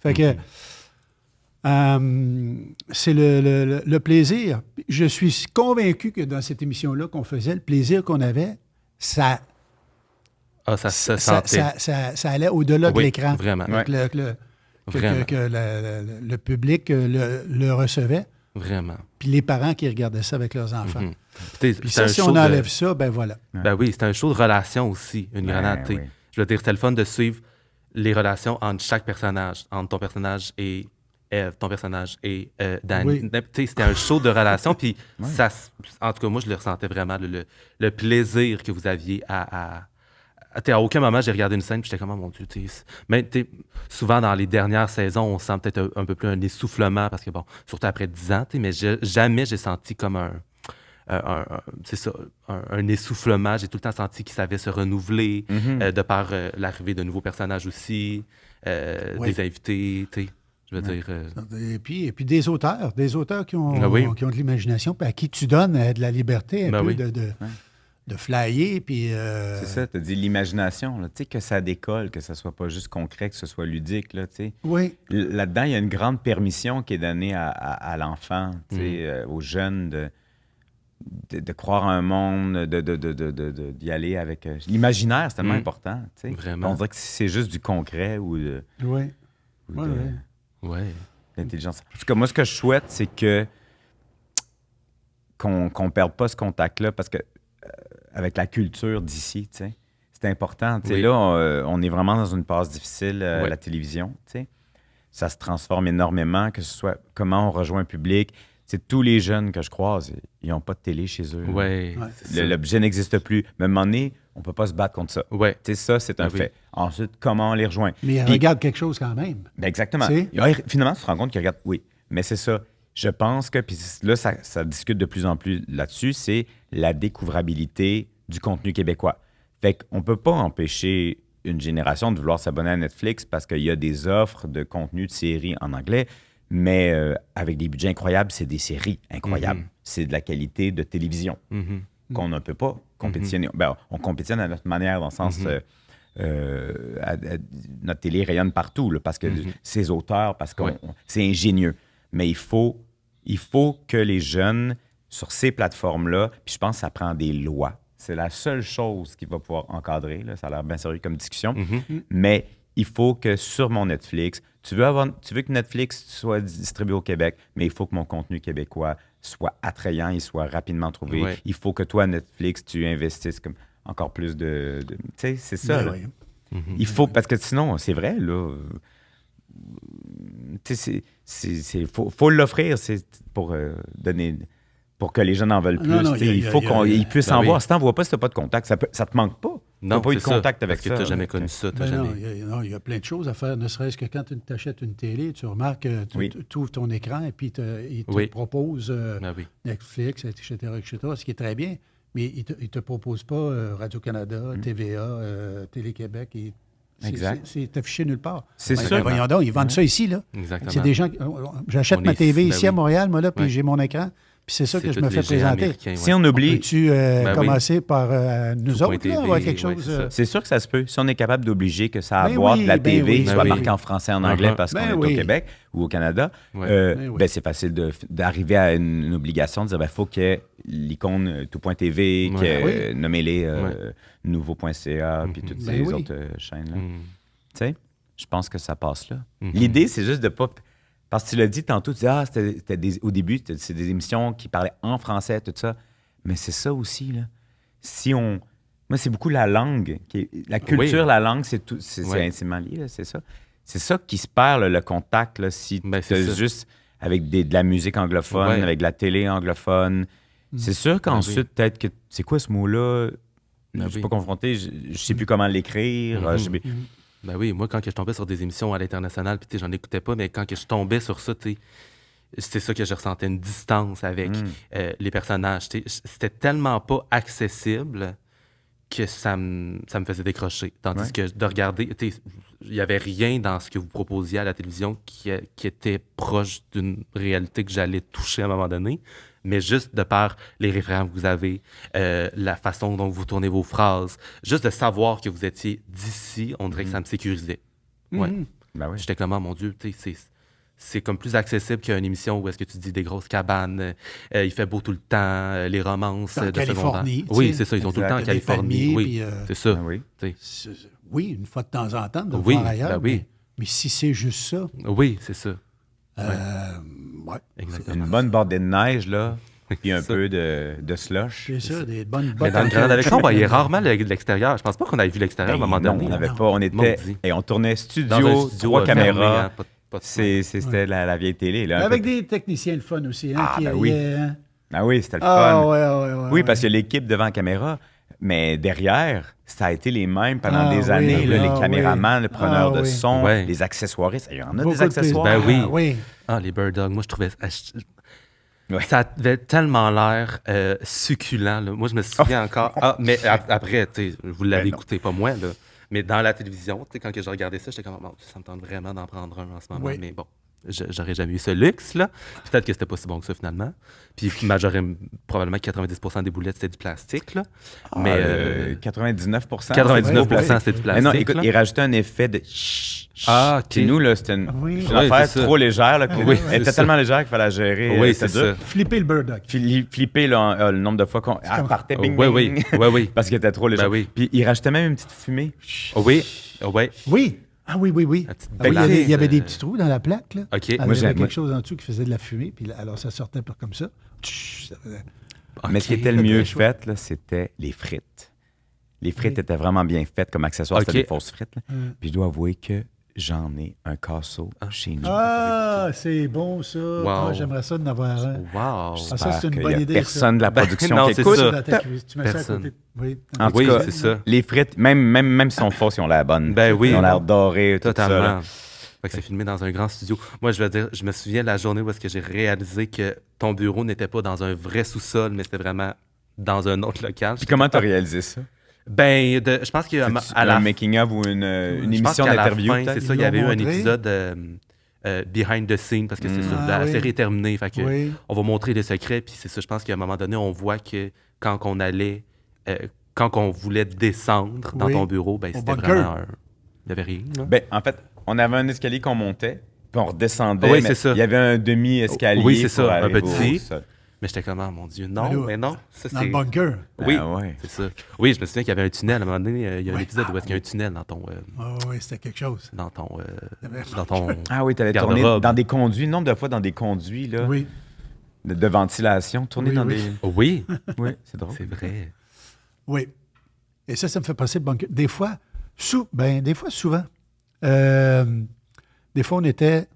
Fait que c'est le plaisir. Je suis convaincu que dans cette émission-là qu'on faisait, le plaisir qu'on avait, ça allait au-delà de l'écran. Vraiment. Que le public le recevait. Vraiment. Puis les parents qui regardaient ça avec leurs enfants. Puis ça, si on enlève ça, ben voilà. Ben oui, c'est un show de relation aussi, une grenade. Oui. Je veux dire, c'était le fun de suivre les relations entre chaque personnage, entre ton personnage et Eve, ton personnage et Danny. C'était un show de relation, puis ça, en tout cas, moi, je le ressentais vraiment, le plaisir que vous aviez à aucun moment, j'ai regardé une scène puis j'étais comme, oh, mon Dieu, mais souvent dans les dernières saisons, on sent peut-être un peu plus un essoufflement parce que, bon, surtout après 10 ans, mais jamais j'ai senti comme un essoufflement. J'ai tout le temps senti qu'il savait se renouveler de par l'arrivée de nouveaux personnages aussi, des invités, je veux dire... Et puis des auteurs qui ont de l'imagination, puis à qui tu donnes de la liberté de flyer, puis... C'est ça, tu as dit l'imagination, tu sais, que ça décolle, que ça soit pas juste concret, que ce soit ludique, là, tu sais. Oui. Là-dedans, il y a une grande permission qui est donnée à l'enfant, tu sais, aux jeunes de croire à un monde, d'y aller avec... l'imaginaire, c'est tellement important, tu sais. Vraiment. On dirait que c'est juste du concret ou de... l'intelligence. Parce que moi, ce que je souhaite, c'est qu'on perde pas ce contact-là, parce que avec la culture d'ici, tu sais. C'est important. Tu sais, là, on est vraiment dans une passe difficile, la télévision, tu sais. Ça se transforme énormément, que ce soit comment on rejoint un public. C'est tous les jeunes que je croise, ils n'ont pas de télé chez eux. L'objet n'existe plus. Mais à un moment donné, on ne peut pas se battre contre ça. Tu sais, ça, c'est un fait. Ensuite, comment on les rejoint? Mais ils regardent quelque chose quand même. Ben exactement. Finalement, tu te rends compte qu'ils regardent... Oui, mais c'est ça. Je pense que, puis là, ça discute de plus en plus là-dessus, c'est la découvrabilité du contenu québécois. Fait qu'on ne peut pas empêcher une génération de vouloir s'abonner à Netflix parce qu'il y a des offres de contenu de séries en anglais, mais avec des budgets incroyables, c'est des séries incroyables. C'est de la qualité de télévision qu'on ne peut pas compétitionner. Ben, on compétitionne à notre manière, dans le sens... notre télé rayonne partout, là, parce que ces auteurs, parce que c'est ingénieux. Mais il faut que les jeunes, sur ces plateformes-là, puis je pense que ça prend des lois. C'est la seule chose qui va pouvoir encadrer, là, ça a l'air bien sérieux comme discussion, mais il faut que sur mon Netflix, tu veux que Netflix soit distribué au Québec, mais il faut que mon contenu québécois soit attrayant, il soit rapidement trouvé. Ouais. Il faut que toi, Netflix, tu investisses comme encore plus de tu sais, c'est ça. Là. Il faut, parce que sinon, c'est vrai, là... faut l'offrir, c'est pour donner, pour que les jeunes en veulent plus. Il faut qu'ils puissent en voir. Si tu n'en vois pas, si tu n'as pas de contact, ça te manque pas. n'as pas eu de contact avec ça. Parce que tu n'as jamais connu ça. Non, il y a plein de choses à faire, ne serait-ce que quand tu achètes une télé, tu remarques que tu ouvres ton écran et puis il te propose Netflix, etc., ce qui est très bien, mais il ne te propose pas Radio-Canada, TVA, Télé-Québec. C'est affiché nulle part. C'est sûr. Voyons donc, ils vendent ça ici, là. Exactement. C'est des gens... J'achète ma TV ici à Montréal, moi, là, puis j'ai mon écran. Puis c'est ça que je me fais présenter. Si on oublie... Peux-tu commencer par nous autres, là, avoir quelque chose... C'est sûr que ça se peut. Si on est capable d'obliger que ça avoir de la TV soit marqué en français, en anglais, parce qu'on est au Québec ou au Canada, c'est facile d'arriver à une obligation, de dire, il faut qu'il y ait l'icône tout.tv, nommez-les nouveau.ca, puis toutes ces autres chaînes-là. Tu sais, je pense que ça passe là. L'idée, c'est juste de pas... Parce que tu l'as dit tantôt, tu dis, au début, c'est des émissions qui parlaient en français, tout ça. Mais c'est ça aussi, là. Moi, c'est beaucoup la langue. La culture, la langue, c'est intimement lié, là, c'est ça. C'est ça qui se perd, là, le contact, là, si c'est juste avec de la musique anglophone, avec de la télé anglophone. C'est sûr qu'ensuite, peut-être que... C'est quoi ce mot-là? Je ne suis pas confronté, je ne sais plus comment l'écrire. Ben oui, moi, quand je tombais sur des émissions à l'international, puis j'en écoutais pas, mais quand je tombais sur ça, c'est ça que je ressentais, une distance avec les personnages. C'était tellement pas accessible que ça me faisait décrocher. Tandis que de regarder, il n'y avait rien dans ce que vous proposiez à la télévision qui était proche d'une réalité que j'allais toucher à un moment donné. Mais juste de par les référents que vous avez, la façon dont vous tournez vos phrases, juste de savoir que vous étiez d'ici, on dirait que ça me sécurisait. Ouais. Ben oui. J'étais comme, oh, mon Dieu, c'est comme plus accessible qu'une émission où est-ce que tu dis des grosses cabanes, il fait beau tout le temps, les romances de Californie, secondaire. Oui, c'est ça, ils sont tout le temps en Californie. Oui, c'est ça. Oui, une fois de temps en temps, de voir ailleurs. Mais si c'est juste ça... Oui, c'est ça. Exactement. Une bonne bordée de neige, là, puis un peu de slush. C'est ça, des bonnes bottes. Mais dans le Grand Alexandre, on voyait rarement de l'extérieur. Je pense pas qu'on avait vu l'extérieur à un moment donné. Non, on n'avait pas. On était... Et on tournait studio 3 caméras. C'était la vieille télé. Là, avec des techniciens, le fun aussi. Hein, Ah oui, c'était le fun. Oui, parce que l'équipe devant la caméra... Mais derrière, ça a été les mêmes pendant des années. Là, les caméramans, les preneurs de son, les accessoiristes. Il y en a des accessoires. Ben oui. Les Bird Dogs, moi, je trouvais... Ça avait tellement l'air succulent. Là. Moi, je me souviens encore... mais après, vous l'avez écouté, pas moi, là. Mais dans la télévision, quand je regardais ça, j'étais comme, ça me tente vraiment d'en prendre un en ce moment. Mais bon, j'aurais jamais eu ce luxe, là. Peut-être que c'était pas si bon que ça, finalement. Puis j'aurais probablement 90% des boulettes, c'était du plastique, là. Mais 99%. 99%, c'était du plastique. Mais non, écoute, il rajoutait un effet de OK. Nous, là, c'était une affaire trop légère. Là, elle était tellement légère qu'il fallait la gérer. Oui, c'est ça. Flipper le Bird Dog. Flipper le nombre de fois qu'on partait, bing, bing. Oui. Parce qu'elle était trop légère. Puis il rajoutait même une petite fumée. Oui. Ah oui. Il y avait des petits trous dans la plaque. Là. OK. Il y avait quelque chose en dessous qui faisait de la fumée. Puis alors, ça sortait comme ça. Mais ce qui était le mieux fait, là, c'était les frites. Les frites étaient vraiment bien faites comme accessoire. C'était des fausses frites. Là. Puis je dois avouer que j'en ai un casseau chez nous. Ah, c'est bon, ça. Wow. J'aimerais ça d'en avoir un. Wow. Ça, c'est une bonne idée. Personne de la production qui écoute. Tu mets ça à côté. Oui, en tout cas, c'est ça. Les frites, même si sont fausses, ils ont l'air bonnes. Ben oui. Ils ont l'air dorées, totalement. Fait que c'est filmé dans un grand studio. Moi, je veux dire, je me souviens de la journée où est-ce que j'ai réalisé que ton bureau n'était pas dans un vrai sous-sol, mais c'était vraiment dans un autre local. Puis comment t'as réalisé ça? Ben, je pense qu'il y a un making-of ou une émission d'interview. C'est ça, il y avait eu un épisode behind the scenes parce que c'est ça, la série est terminée. Fait que on va montrer les secrets. Puis c'est ça, je pense qu'à un moment donné, on voit que quand on voulait descendre dans ton bureau, ben c'était vraiment il n'y avait rien. Là. Ben, en fait, on avait un escalier qu'on montait, puis on redescendait. Oui, c'est ça. Il y avait un demi-escalier. Oui, c'est ça, un petit. Mais j'étais comme, mon Dieu, non, mais non. Ça, dans le bunker. Oui, c'est ça. Oui, je me souviens qu'il y avait un tunnel. À un moment donné, il y a un épisode où est-ce qu'il y a un tunnel dans ton... oui, c'était quelque chose. Dans ton ah oui, tu avais tourné dans des conduits, nombre de fois dans des conduits, là. Oui. De ventilation, tourné dans des... Oui. Oui, c'est drôle. C'est vrai. Oui. Et ça me fait passer le bunker. Des fois, souvent. Des fois, on était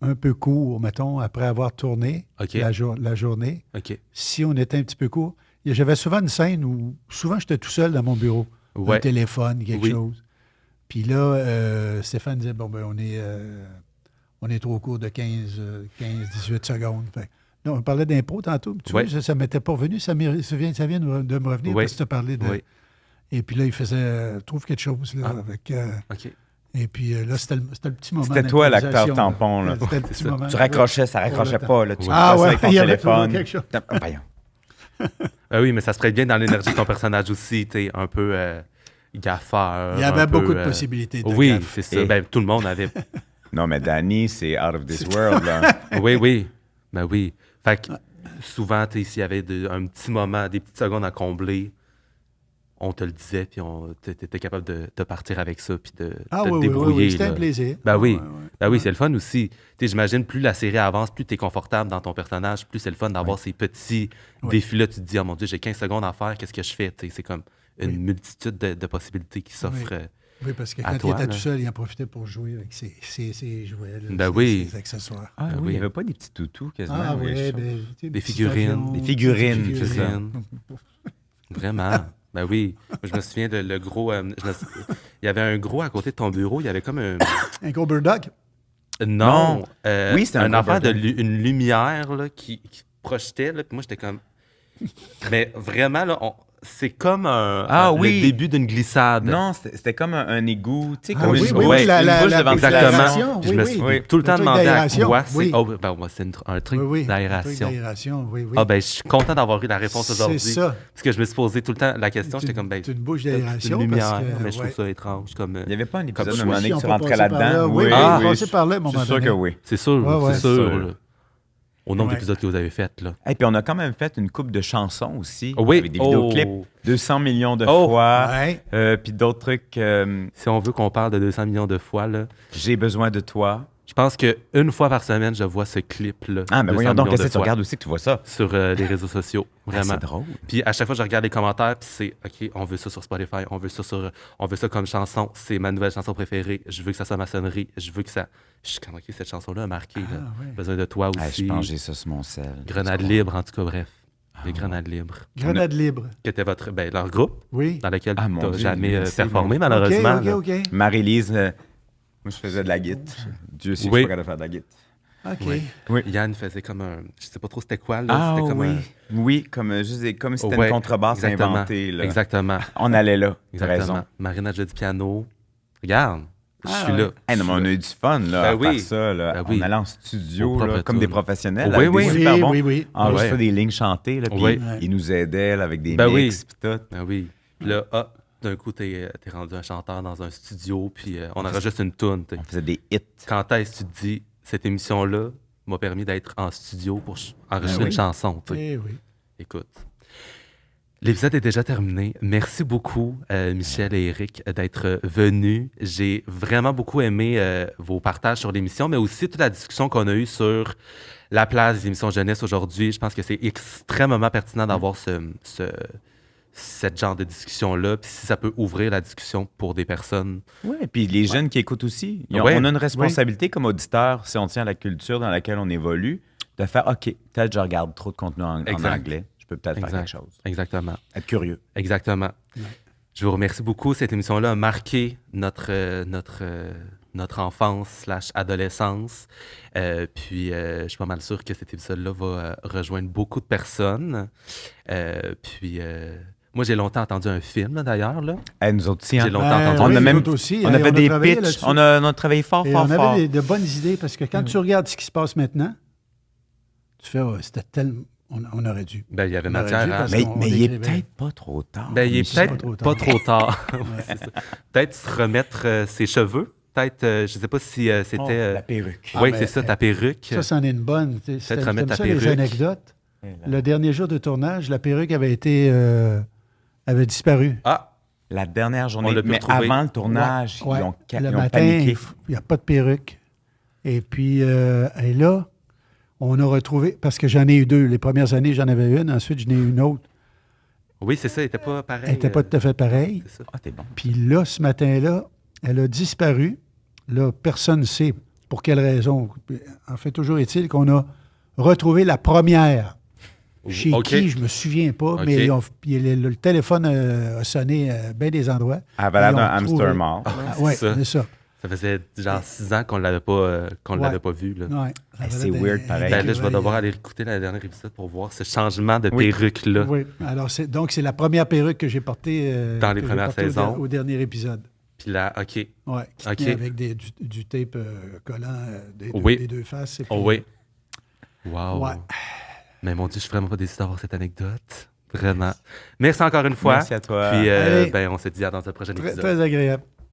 un peu court, mettons, après avoir tourné la journée. OK. Si on était un petit peu court, j'avais souvent une scène où souvent j'étais tout seul dans mon bureau. Un téléphone, quelque chose. Puis là, Stéphane disait, bon, ben on est trop court de 15-18 secondes. Fait. Là, on parlait d'impro tantôt. Tu vois, ça ne m'était pas revenu. Ça vient de me revenir parce que tu as parlé de... Et puis là, il faisait trouve quelque chose. Là, avec, et puis là, c'était le petit moment. C'était toi l'acteur tampon. Là. C'était le petit moment. Tu raccrochais, ça raccrochait pas. Là, tu avec ton téléphone. Quelque chose. Oui, mais ça se prête bien dans l'énergie de ton personnage aussi. Tu es un peu gaffeur. Il y avait beaucoup de possibilités. Oui, c'est ça. Ben, tout le monde avait... Non, mais Danny, c'est out of this world. Là. Oui. Ben oui. Fait que souvent, s'il y avait un petit moment, des petites secondes à combler, on te le disait, puis tu étais capable de partir avec ça, puis de te débrouiller. Oui, c'était un plaisir. Ben oui, c'est le fun aussi. J'imagine, plus la série avance, plus tu es confortable dans ton personnage, plus c'est le fun d'avoir ces petits défis-là. Tu te dis, oh mon Dieu, j'ai 15 secondes à faire, qu'est-ce que je fais? C'est comme une multitude de possibilités qui s'offrent. Oui, parce que quand il était tout seul, il en profitait pour jouer avec ses jouets, ses accessoires. Il n'y avait pas des petits toutous quasiment. Des figurines. Des figurines, c'est ça. Vraiment. Ben oui. Je me souviens de le gros... il y avait un gros à côté de ton bureau. Il y avait comme un... Un gros burdock? Non. Oui, c'était un enfant une lumière là, qui projetait. Là, puis moi, j'étais comme... Mais vraiment, là... C'est comme le début d'une glissade. Non, c'était comme un égout. Tu sais, comme une bouche de ventilation. Je me suis tout le temps demandé à quoi c'est. C'est un truc d'aération. Je suis content d'avoir eu la réponse aujourd'hui. C'est ça. Parce que je me suis posé tout le temps la question. J'étais comme, c'est une bouche d'aération. Une lumière, mais je trouve ça étrange. Il n'y avait pas un épisode de un moment donné que tu rentrais là-dedans? Oui, on passait par là, à un moment donné. C'est sûr que oui. C'est sûr. Au nombre d'épisodes que vous avez fait, là. Et puis on a quand même fait une couple de chansons aussi. Avec des vidéoclips, 200 millions de fois. Puis d'autres trucs. Si on veut qu'on parle de 200 millions de fois, là. J'ai besoin de toi. Je pense qu'une fois par semaine, je vois ce clip-là. Ah, mais voyons donc, qu'est-ce que tu regardes aussi que tu vois ça? Sur les réseaux sociaux, vraiment. C'est drôle. Puis à chaque fois, je regarde les commentaires, puis c'est OK, on veut ça sur Spotify, on veut ça comme chanson, c'est ma nouvelle chanson préférée, je veux que ça soit ma sonnerie, je veux que ça. Je suis comme OK, cette chanson-là a marqué. Besoin de toi aussi. Je pense que j'ai ça sur mon sel. Grenade libre, en tout cas, bref. Les Grenades libres. Grenades libres. Qui était leur groupe, dans lequel tu n'as jamais performé, bon. malheureusement. OK. Marie-Lise. Moi, je faisais de la guitare. Dieu sait que je suis pas capable de faire de la guitare. OK. Yann faisait comme un... Je sais pas trop c'était quoi, là. C'était comme Oui, comme si c'était une contrebasse inventée. Là. Exactement. On allait là. T'as raison. Marine a joué du piano. Regarde, je suis là. Hey, non, mais on a eu du fun là, à faire ça. Là. On allait en studio là, comme des professionnels. Oui. Enregistrer des lignes chantées. Là, puis ils nous aidaient là, avec des mix. Puis tout. Puis là, d'un coup, t'es rendu un chanteur dans un studio, puis on enregistre une toune. On faisait des hits. Quand est-ce que tu te dis, cette émission-là m'a permis d'être en studio pour enregistrer une chanson? Écoute, l'épisode est déjà terminé. Merci beaucoup, Michel et Eric, d'être venus. J'ai vraiment beaucoup aimé vos partages sur l'émission, mais aussi toute la discussion qu'on a eue sur la place des émissions jeunesse aujourd'hui. Je pense que c'est extrêmement pertinent d'avoir cette genre de discussion-là, puis si ça peut ouvrir la discussion pour des personnes. Oui, puis les jeunes qui écoutent aussi. On a une responsabilité comme auditeur, si on tient à la culture dans laquelle on évolue, de faire « OK, peut-être je regarde trop de contenu en anglais, je peux peut-être faire quelque chose. » Exactement. Être curieux. Exactement. Ouais. Je vous remercie beaucoup. Cette émission-là a marqué notre enfance / adolescence. Puis, je suis pas mal sûr que cet épisode-là va rejoindre beaucoup de personnes. Moi, j'ai longtemps entendu un film, d'ailleurs. Là. Nous autres aussi. J'ai longtemps entendu un film. Aussi, on avait des pitchs. On a travaillé fort. On avait de bonnes idées, parce que quand tu regardes ce qui se passe maintenant, tu fais, c'était tellement... On aurait dû. Il y avait matière. Mais il est peut-être pas trop tard. Il est peut-être pas trop tard. Peut-être se remettre ses cheveux. Peut-être, je ne sais pas si c'était... la perruque. Oui, c'est ça, ta perruque. Ça, c'en est une bonne. Peut-être remettre ta perruque. Les anecdotes. Le dernier jour de tournage, la perruque avait disparu. La dernière journée, mais avant le tournage, ils ont le matin, il n'y a pas de perruque. Et puis, et là, on a retrouvé, parce que j'en ai eu 2. Les premières années, j'en avais une. Ensuite, j'en ai eu une autre. Oui, c'est ça. Elle n'était pas pareil. Elle n'était pas tout à fait pareille. C'est ça. T'es bon. Puis là, ce matin-là, elle a disparu. Là, personne ne sait pour quelle raison. En fait, toujours est-il qu'on a retrouvé la première. Chez qui, je me souviens pas, mais le téléphone a sonné bien des endroits. À valeur d'un hamster mort. Oui, c'est ça. Ça faisait genre 6 ans qu'on l'avait pas vu. Là. Ouais, c'est weird, pareil. Là, je vais devoir aller écouter la dernière épisode pour voir ce changement de perruque-là. Oui, alors donc c'est la première perruque que j'ai portée dans les premières saisons. Au dernier épisode. Puis là, OK. Oui, avec du tape collant des deux faces. Puis, oui. Wow. Ouais. Mais mon Dieu, je suis vraiment pas déçu d'avoir cette anecdote. Vraiment. Merci encore une fois. Merci à toi. Puis on se dit à dans un prochain épisode. Très agréable.